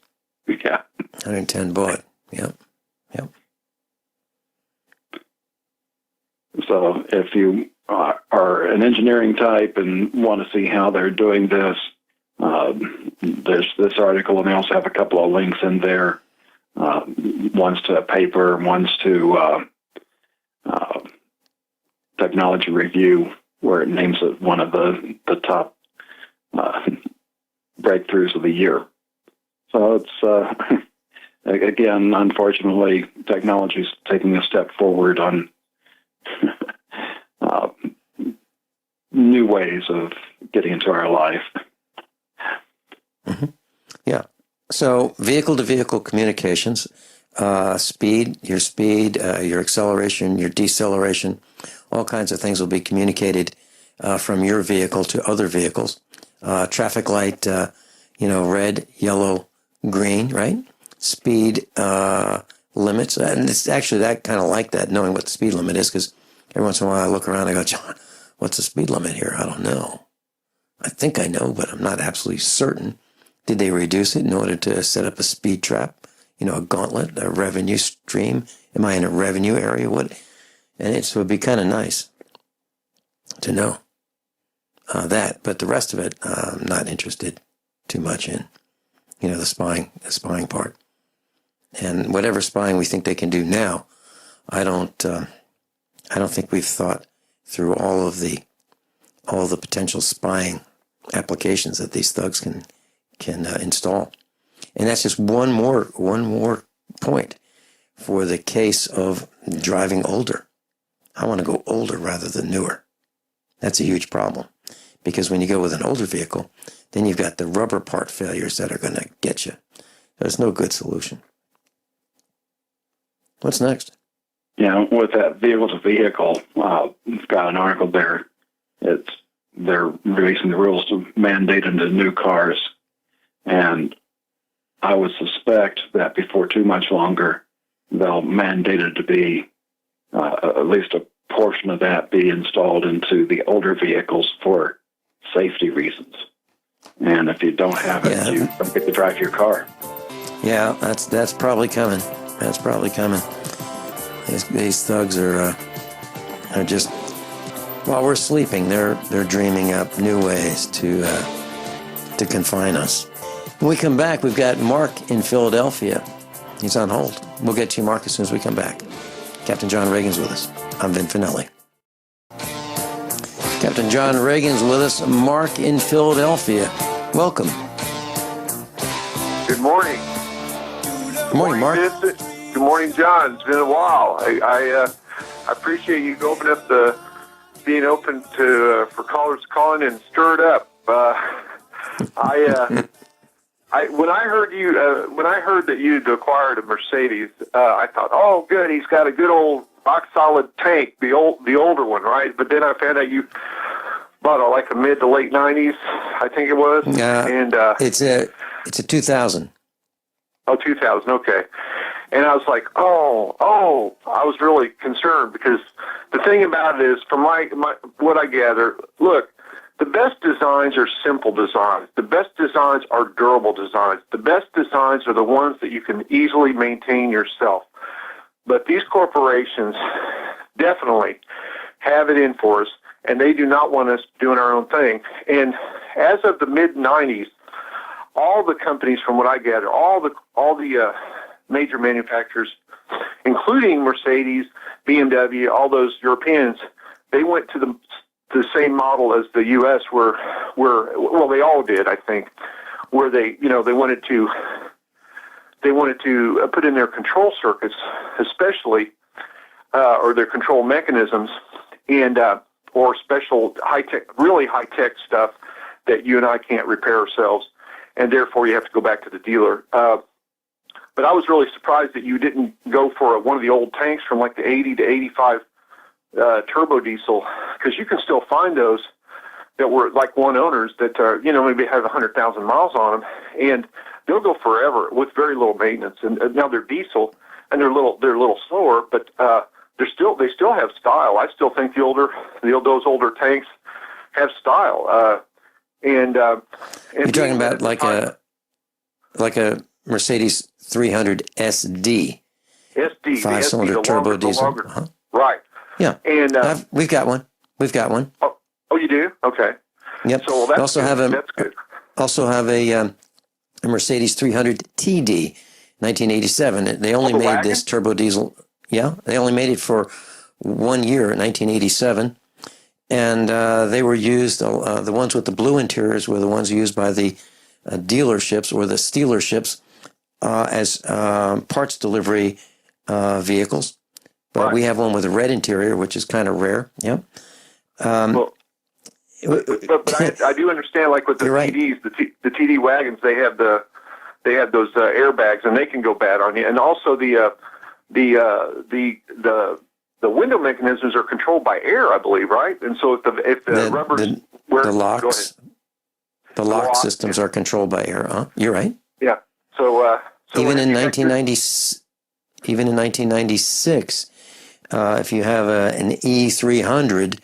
Yeah. 110 baud. Yep. So if you are an engineering type and want to see how they're doing this, there's this article, and they also have a couple of links in there. One's to a paper, one's to Technology Review, where it names it one of the top breakthroughs of the year. So it's, again, unfortunately, technology is taking a step forward on new ways of getting into our life. Mm-hmm. Yeah. So vehicle-to-vehicle communications, your speed, your acceleration, your deceleration, all kinds of things will be communicated from your vehicle to other vehicles. Traffic light, red, yellow, green, right? Speed limits. And it's actually that kind of like that, knowing what the speed limit is, because every once in a while I look around and I go, John, what's the speed limit here? I don't know. I think I know, but I'm not absolutely certain. Did they reduce it in order to set up a speed trap? A gauntlet, a revenue stream? Am I in a revenue area? What? And it would be kind of nice to know that. But the rest of it, I'm not interested too much in. The spying part, and whatever spying we think they can do now, I don't think we've thought through all the potential spying applications that these thugs can install. And that's just one more point for the case of driving older. I want to go older rather than newer. That's a huge problem, because when you go with an older vehicle, then you've got the rubber part failures that are going to get you. There's no good solution. What's next? Yeah, with that vehicle-to-vehicle, we've got an article there. They're releasing the rules to mandate into new cars. And I would suspect that before too much longer, they'll mandate it to be, at least a portion of that be installed into the older vehicles for safety reasons. And if you don't have it, you don't get to drive your car. Yeah, that's probably coming. That's probably coming. These thugs are just, while we're sleeping, they're dreaming up new ways to confine us. When we come back, we've got Mark in Philadelphia. He's on hold. We'll get to you, Mark, as soon as we come back. Captain John Ragan's with us. I'm Vin Finelli. Captain John Ragan's with us. Mark in Philadelphia. Welcome. Good morning. Good morning, Mark. Vincent. Good morning, John. It's been a while. I appreciate you opening up being open to for callers calling and stirred up. When I heard that you'd acquired a Mercedes, I thought, oh, good, he's got a good old rock solid tank, the older one, right? But then I found out you bought a mid to late '90s, I think it was. And it's a 2000. Oh, 2000. Okay. And I was like, oh, I was really concerned, because the thing about it is, from what I gather, look, the best designs are simple designs. The best designs are durable designs. The best designs are the ones that you can easily maintain yourself. But these corporations definitely have it in for us, and they do not want us doing our own thing. And as of the mid-'90s, all the companies, from what I gather, all the major manufacturers, including Mercedes, BMW, all those Europeans, they went to the same model as the U.S. where they all did, I think, where they wanted to put in their control circuits, especially, or their control mechanisms, and or special really high tech stuff that you and I can't repair ourselves. and therefore you have to go back to the dealer. But I was really surprised that you didn't go for one of the old tanks from like the 80 to 85 turbo diesel, because you can still find those that were like one owners that maybe have 100,000 miles on them, and they'll go forever with very little maintenance. And now they're diesel, and they're a little slower, but they still have style. I still think those older tanks have style. And you're talking about like a Mercedes 300 SD. SD, 5-cylinder turbo diesel. Right. Yeah. And we've got one. Oh, you do? Okay. Yep. So we also good. that's good. Also have a Mercedes 300 TD, 1987. They only made this turbo diesel. Yeah, they only made it for 1 year, 1987, and they were used. The ones with the blue interiors were the ones used by the dealerships or the stealerships as parts delivery vehicles. But we have one with a red interior, which is kind of rare. Yeah. But I do understand, like with the TDs, the TD wagons, they have those airbags, and they can go bad on you. And also the window mechanisms are controlled by air, I believe, right? And so if the rubbers, the lock systems are controlled by air. Huh? You're right. Yeah. So even in 1996, if you have an E300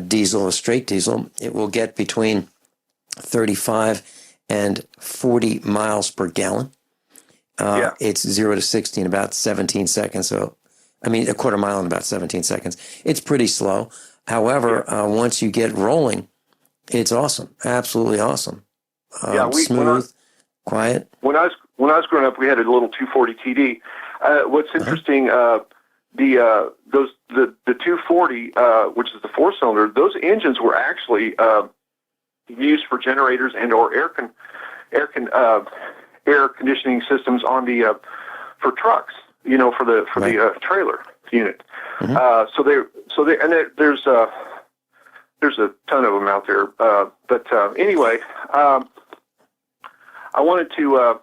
diesel, a straight diesel, it will get between 35 and 40 miles per gallon. It's 0 to 60 in about 17 seconds. So, a quarter mile in about 17 seconds. It's pretty slow. However, once you get rolling, it's awesome. Absolutely awesome. Smooth, quiet. When I was growing up, we had a little 240 TD. What's interesting, the 240, which is the 4-cylinder, those engines were actually used for generators and or air conditioning systems on the for trucks, for the trailer unit. Mm-hmm. There's a ton of them out there. But anyway, I wanted to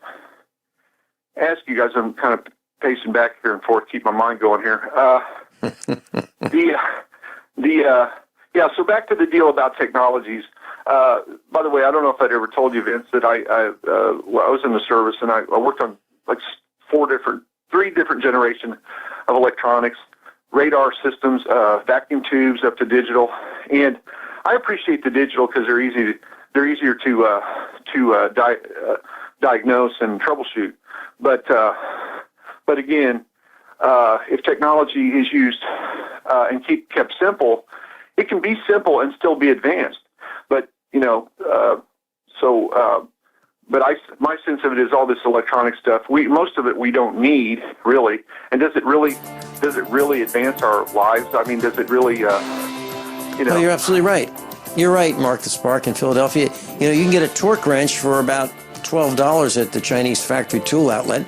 ask you guys. I'm kind of pacing back here and forth, keep my mind going here. So back to the deal about technologies. By the way, I don't know if I'd ever told you, Vince, that I was in the service, and I worked on like three different generation of electronics, radar systems, vacuum tubes up to digital. And I appreciate the digital because they're easier to diagnose and troubleshoot. But again, if technology is used and kept simple, it can be simple and still be advanced. But my sense of it is all this electronic stuff. Most of it we don't need really. And does it really advance our lives? I mean, does it really? Oh, you're absolutely right. You're right, Mark the Spark in Philadelphia. You can get a torque wrench for about $12 at the Chinese factory tool outlet,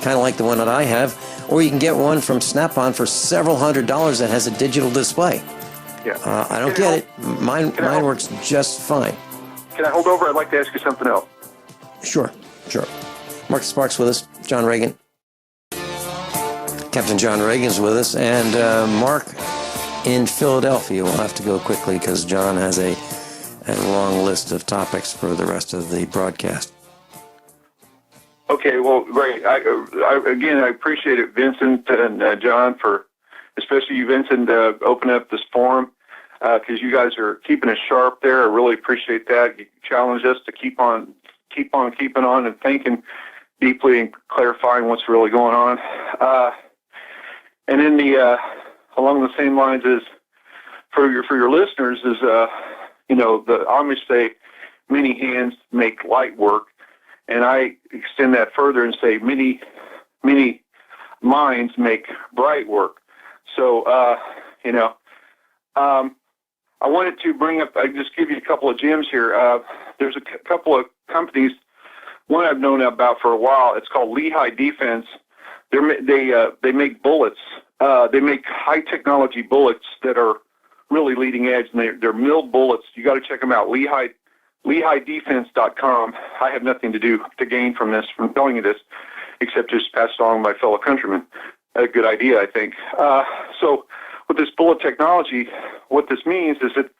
kind of like the one that I have, or you can get one from Snap-on for several $100s that has a digital display. Yeah. I don't get it. Mine works just fine. Can I hold over? I'd like to ask you something else. Sure. Mark the Spark's with us. John Ragan. Captain John Ragan's with us. And Mark in Philadelphia. We'll have to go quickly because John has a long list of topics for the rest of the broadcast. Okay, well, great. I appreciate it, Vincent and John, especially you, Vincent, opening up this forum, because you guys are keeping us sharp there. I really appreciate that. You challenge us to keep on keeping on and thinking deeply and clarifying what's really going on. And in along the same lines as for your listeners is, the Amish say many hands make light work. And I extend that further and say many minds make bright work. So, I wanted to bring up, I just give you a couple of gems here. There's a couple of companies, one I've known about for a while. It's called Lehigh Defense. They make bullets. They make high technology bullets that are really leading edge, and they're milled bullets. You got to check them out. LehighDefense.com. I have nothing to gain from telling you this, except just pass it along to my fellow countrymen. A good idea, I think. So with this bullet technology, what this means is that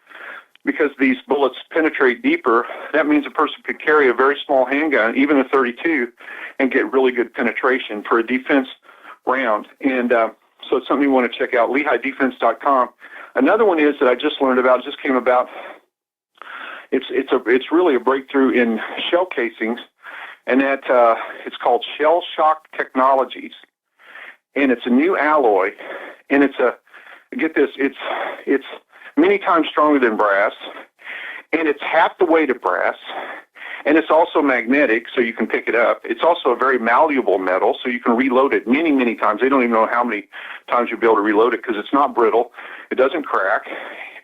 because these bullets penetrate deeper, that means a person could carry a very small handgun, even a .32, and get really good penetration for a defense round. And so it's something you want to check out, LehighDefense.com. Another one is that I just learned about, just came about. It's really a breakthrough in shell casings, and that it's called Shell Shock Technologies, and it's a new alloy, and get this, it's many times stronger than brass, and it's half the weight of brass, and it's also magnetic, so you can pick it up. It's also a very malleable metal, so you can reload it many, many times. They don't even know how many times you'll be able to reload it because it's not brittle. It doesn't crack.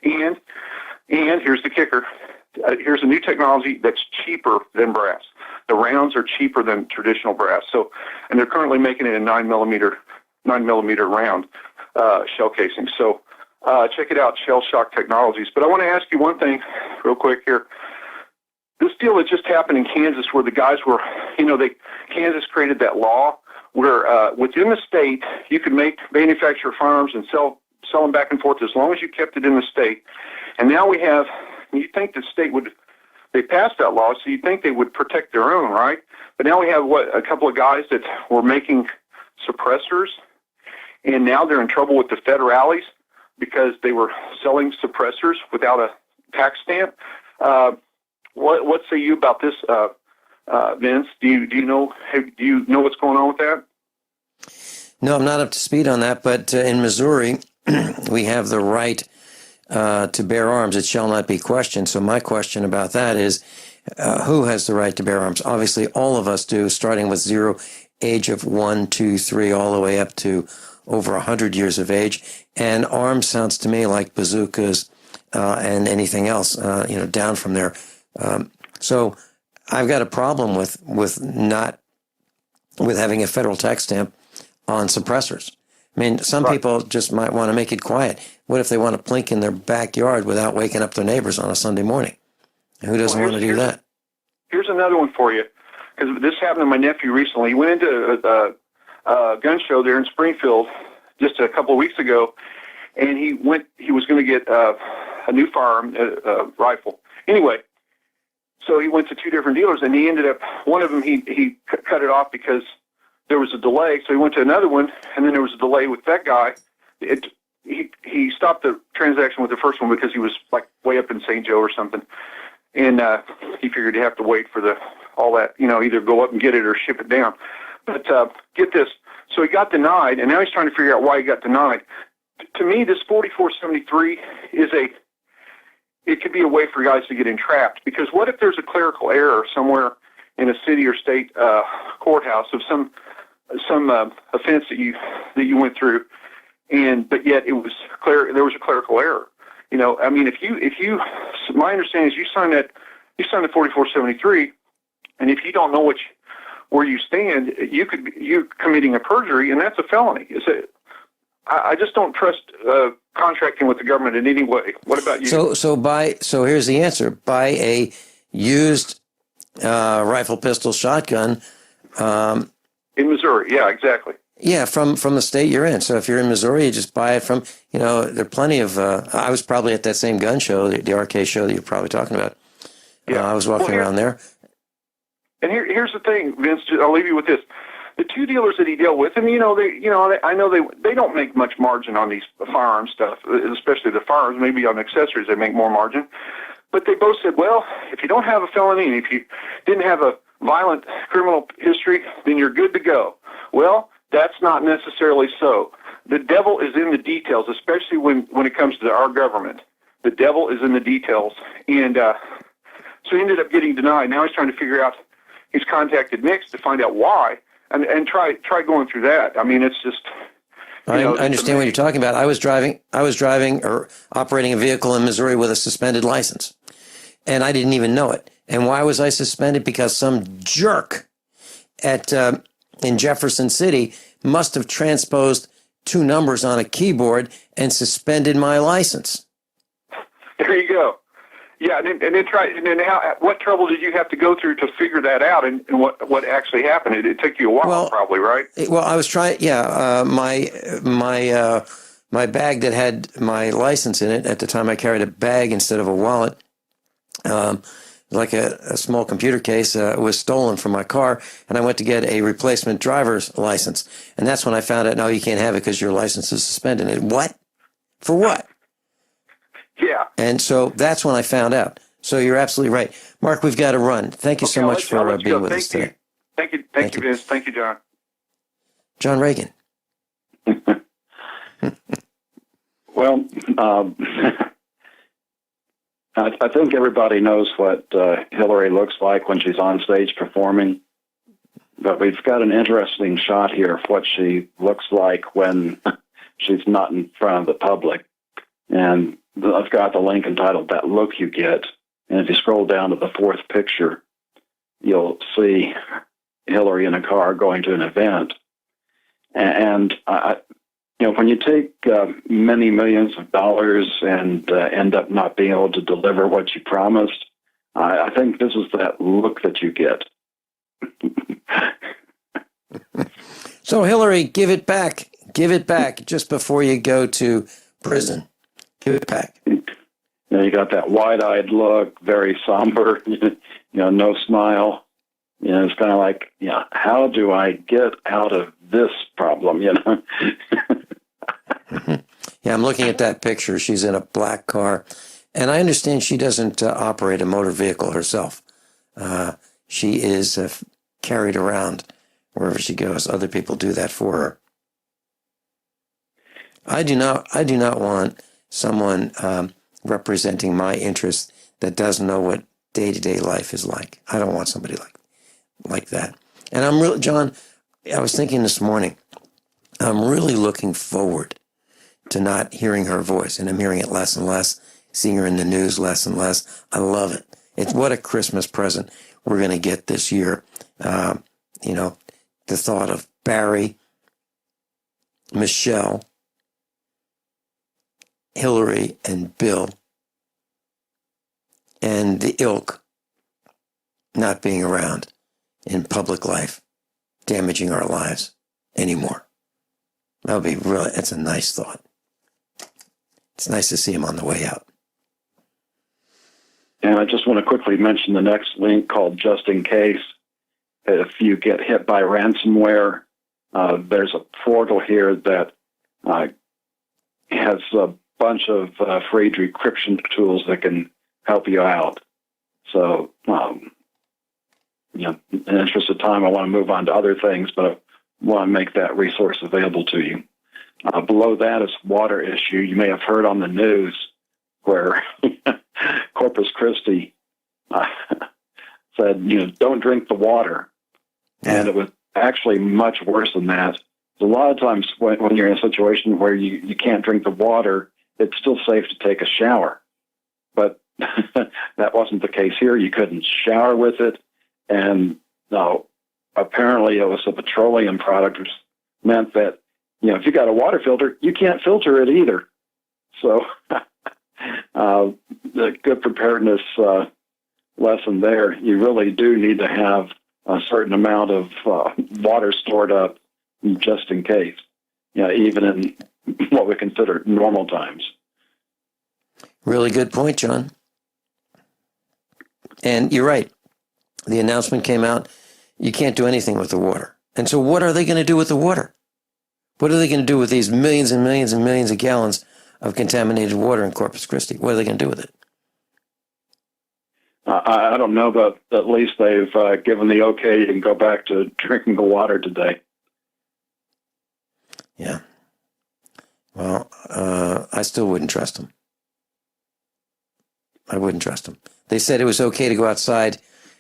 And here's the kicker. Here's a new technology that's cheaper than brass. The rounds are cheaper than traditional brass. And they're currently making it in 9mm round shell casing. So check it out, Shell Shock Technologies. But I want to ask you one thing real quick here. This deal that just happened in Kansas where the guys were, Kansas created that law where within the state you could manufacture firearms and sell them back and forth as long as you kept it in the state. And now we have, you think the state they passed that law, so you'd think they would protect their own, right? But now we have, a couple of guys that were making suppressors, and now they're in trouble with the federales because they were selling suppressors without a tax stamp. What say you about this, Vince? Do you know what's going on with that? No, I'm not up to speed on that, but in Missouri, we have the right to bear arms. It shall not be questioned. So my question about that is, who has the right to bear arms? Obviously, all of us do, starting with zero, age of 1, 2, 3, all the way up to over 100 years of age. And arms sounds to me like bazookas and anything else, down from there. So I've got a problem with having a federal tax stamp on suppressors. I mean, some people just might want to make it quiet. What if they want to plink in their backyard without waking up their neighbors on a Sunday morning? Who doesn't want to do that? Here's another one for you, because this happened to my nephew recently. He went into a gun show there in Springfield just a couple of weeks ago, and he was going to get a new firearm, a rifle. Anyway, so he went to two different dealers, and he ended up, one of them, he cut it off because there was a delay. So he went to another one, and then there was a delay with that guy. He stopped the transaction with the first one because he was like way up in St. Joe or something, and he figured he'd have to wait for all that, either go up and get it or ship it down. But get this, so he got denied, and now he's trying to figure out why he got denied. To me, this 4473 it could be a way for guys to get entrapped, because what if there's a clerical error somewhere in a city or state courthouse of some offense that you went through, but yet it was there was a clerical error. I mean, if you my understanding is you signed the 4473, and if you don't know where you stand, you're committing a perjury, and that's a felony. I just don't trust contracting with the government in any way. What about you? So here's the answer: buy a used rifle, pistol, shotgun. In Missouri, yeah, exactly. Yeah, from the state you're in. So if you're in Missouri, you just buy it from, there are plenty of, I was probably at that same gun show, the RK show that you're probably talking about. Yeah. I was walking around there. And here's the thing, Vince, I'll leave you with this. The two dealers that he dealt with, and I know they don't make much margin on these firearm stuff, especially the firearms. Maybe on accessories they make more margin. But they both said, well, if you don't have a felony and if you didn't have a violent criminal history, then you're good to go. Well, that's not necessarily so. The devil is in the details, especially when it comes to our government. The devil is in the details. And so he ended up getting denied. Now he's trying to figure out, he's contacted NICS to find out why and try going through that. I mean, it's just... I understand what you're talking about. I was driving or operating a vehicle in Missouri with a suspended license, and I didn't even know it. And why was I suspended? Because some jerk in Jefferson City must have transposed two numbers on a keyboard and suspended my license. There you go. Yeah, and then try. And then what trouble did you have to go through to figure that out? And what actually happened? It took you a while, probably, right? Well, I was trying. Yeah, my bag that had my license in it at the time, I carried a bag instead of a wallet. Like a small computer case, was stolen from my car, and I went to get a replacement driver's license. And that's when I found out, no, you can't have it because your license is suspended. And what? For what? Yeah. And so that's when I found out. So you're absolutely right. Mark, we've got to run. Thank you so much for being with us today. Thank you, Vince. Thank you, John. John Ragan. Well, I think everybody knows what Hillary looks like when she's on stage performing, but we've got an interesting shot here of what she looks like when she's not in front of the public. And I've got the link entitled That Look You Get. And if you scroll down to the fourth picture, you'll see Hillary in a car going to an event. And when you take many millions of dollars and end up not being able to deliver what you promised, I think this is that look that you get. So, Hillary, give it back. Give it back just before you go to prison. Give it back. You got that wide-eyed look, very somber, no smile. It's kind of like, how do I get out of this problem, Yeah, I'm looking at that picture. She's in a black car. And I understand she doesn't operate a motor vehicle herself. She is carried around wherever she goes. Other people do that for her. I do not want someone representing my interests that doesn't know what day-to-day life is like. I don't want somebody like that. And I'm really, John, I was thinking this morning, I'm really looking forward to not hearing her voice, and I'm hearing it less and less, seeing her in the news less and less. I love it. It's what a Christmas present we're going to get this year. The thought of Barry, Michelle, Hillary, and Bill, and the ilk not being around in public life, damaging our lives anymore. That would be really, that's a nice thought. It's nice to see him on the way out. And I just want to quickly mention the next link called Just In Case. If you get hit by ransomware, there's a portal here that has a bunch of free decryption tools that can help you out. So, in the interest of time, I want to move on to other things, but I want to make that resource available to you. Below that is water issue. You may have heard on the news where Corpus Christi said, don't drink the water. And it was actually much worse than that. So a lot of times when you're in a situation where you can't drink the water, it's still safe to take a shower. But that wasn't the case here. You couldn't shower with it. And apparently it was a petroleum product, which meant that, if you got a water filter, you can't filter it either. So the good preparedness lesson there, you really do need to have a certain amount of water stored up just in case, even in what we consider normal times. Really good point, John. And you're right. The announcement came out, you can't do anything with the water. And so what are they going to do with the water? What are they going to do with these millions and millions and millions of gallons of contaminated water in Corpus Christi? What are they going to do with it? I don't know, but at least they've given the okay. You can go back to drinking the water today. Yeah. Well, I still wouldn't trust them. I wouldn't trust them. They said it was okay to go outside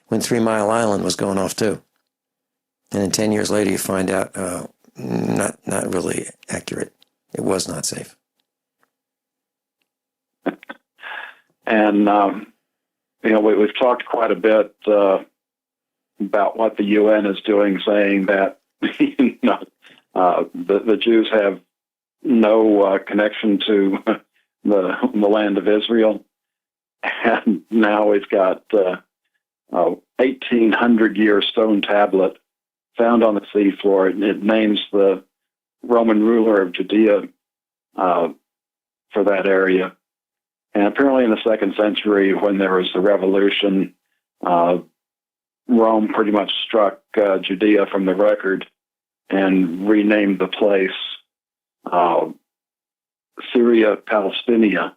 when 3 Mile Island was going off too. And then 10 years later, you find out, not really accurate. It was not safe. And, we've talked quite a bit about what the UN is doing, saying that the Jews have no connection to the land of Israel. and now we've got 1800-year stone tablet found on the seafloor. It names the Roman ruler of Judea for that area. And apparently in the 2nd century, when there was the revolution, Rome pretty much struck Judea from the record and renamed the place Syria Palestinia.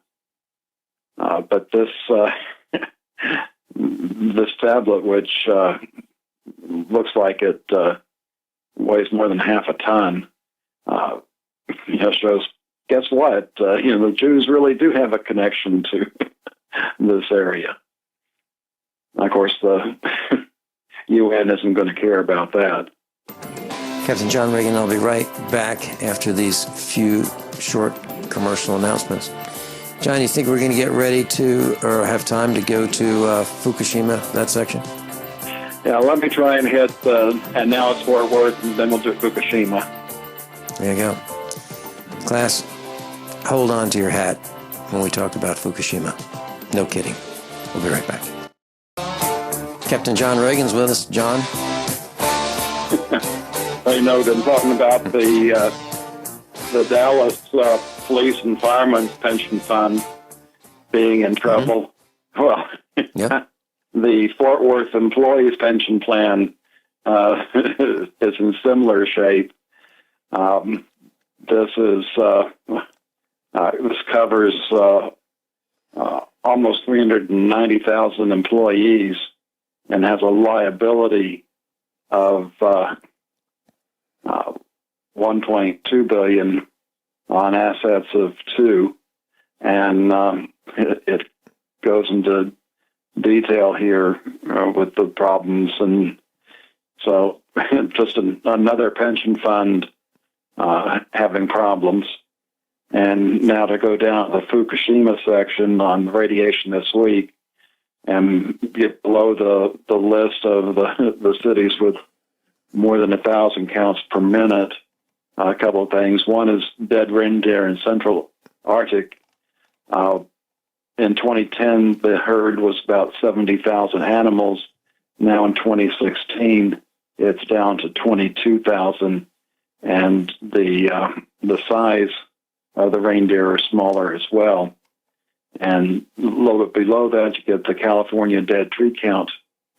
But this this tablet, which looks like it weighs more than half a ton, shows. Guess what? The Jews really do have a connection to this area. Of course, the UN isn't going to care about that. Captain John Ragan, I'll be right back after these few short commercial announcements. John, you think we're going to get ready to, or have time to go to Fukushima, that section? Yeah, let me try and hit, and now it's Fort Worth, and then we'll do Fukushima. There you go. Class, hold on to your hat when we talk about Fukushima. No kidding. We'll be right back. Captain John Ragan's with us. John? Been talking about the Dallas Police and Firemen's Pension Fund being in trouble. Mm-hmm. Well, yep. The Fort Worth Employees Pension Plan is in similar shape. This covers almost 390,000 employees and has a liability of $1.2 billion on assets of $2 billion, and it goes into detail here with the problems, and so just another pension fund having problems. And now to go down to the Fukushima section on radiation this week and get below the list of the cities with more than 1,000 counts per minute. A couple of things. One is dead reindeer in Central Arctic. In 2010, the herd was about 70,000 animals. Now in 2016, it's down to 22,000, and the size of the reindeer are smaller as well. And a little bit below that, you get the California dead tree count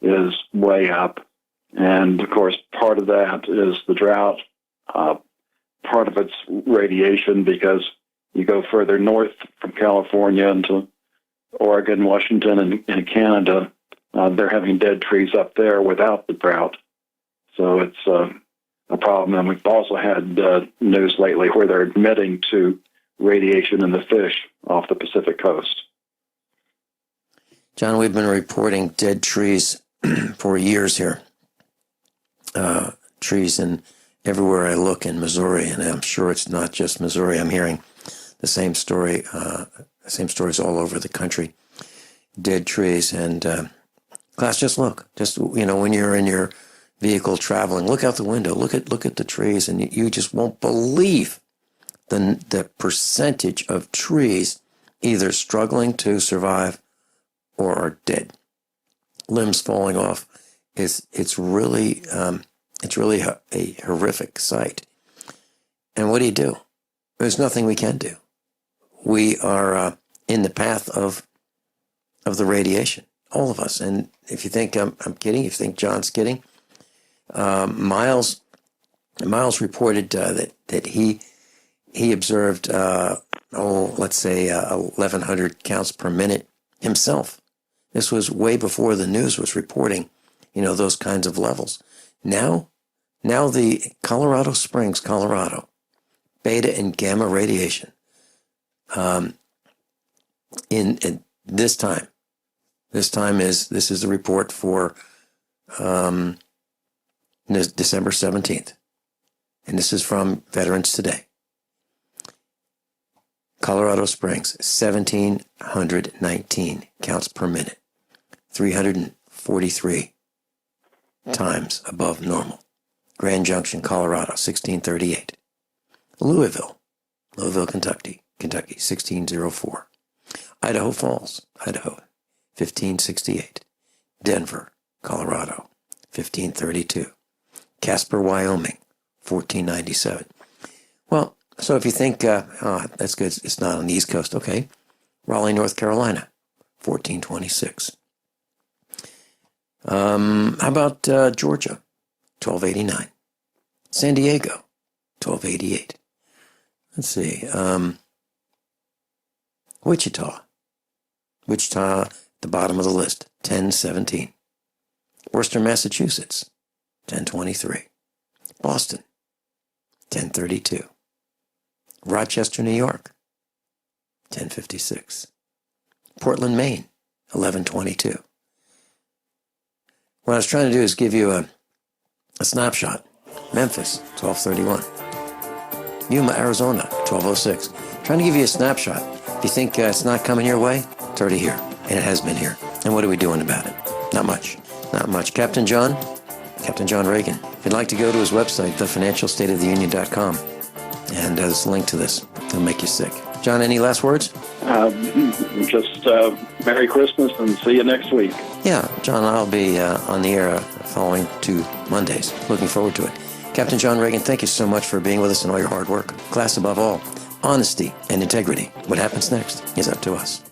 is way up. And of course, part of that is the drought. Part of it's radiation, because you go further north from California into Oregon, Washington, and Canada, they're having dead trees up there without the drought. So it's a problem. And we've also had news lately where they're admitting to radiation in the fish off the Pacific coast. John, we've been reporting dead trees for years here. Trees in everywhere I look in Missouri, and I'm sure it's not just Missouri. I'm hearing the same story, same stories all over the country. Dead trees, and class, just look. Just when you're in your vehicle traveling, look out the window. Look at the trees, and you just won't believe the percentage of trees either struggling to survive or are dead. Limbs falling off. It's really a horrific sight. And what do? There's nothing we can do. We are in the path of the radiation, all of us. And if you think I'm kidding, if you think John's kidding, Miles reported that he observed let's say 1,100 counts per minute himself. This was way before the news was reporting, those kinds of levels. Now the Colorado Springs, Colorado, beta and gamma radiation, in this time this is the report for December 17th, and this is from Veterans Today. Colorado Springs, 1,719 counts per minute, 343 times above normal. Grand Junction, Colorado, 1638. Louisville, Kentucky, 1604. Idaho Falls, Idaho, 1568. Denver, Colorado, 1532. Casper, Wyoming, 1497. Well, so if you think, that's good, it's not on the East Coast, okay. Raleigh, North Carolina, 1426. How about Georgia, 1289. San Diego, 1288. Let's see. Wichita, the bottom of the list, 1017. Worcester, Massachusetts, 1023. Boston, 1032. Rochester, New York, 1056. Portland, Maine, 1122. What I was trying to do is give you a snapshot. Memphis, 1231. Yuma, Arizona, 1206. Trying to give you a snapshot. If you think it's not coming your way, it's already here. And it has been here. And what are we doing about it? Not much. Not much. Captain John Ragan. If you'd like to go to his website, thefinancialstateoftheunion.com, and there's a link to this. It'll make you sick. John, any last words? Just Merry Christmas and see you next week. Yeah, John, I'll be on the air following 2 Mondays. Looking forward to it. Captain John Ragan, thank you so much for being with us and all your hard work. Class above all, honesty and integrity. What happens next is up to us.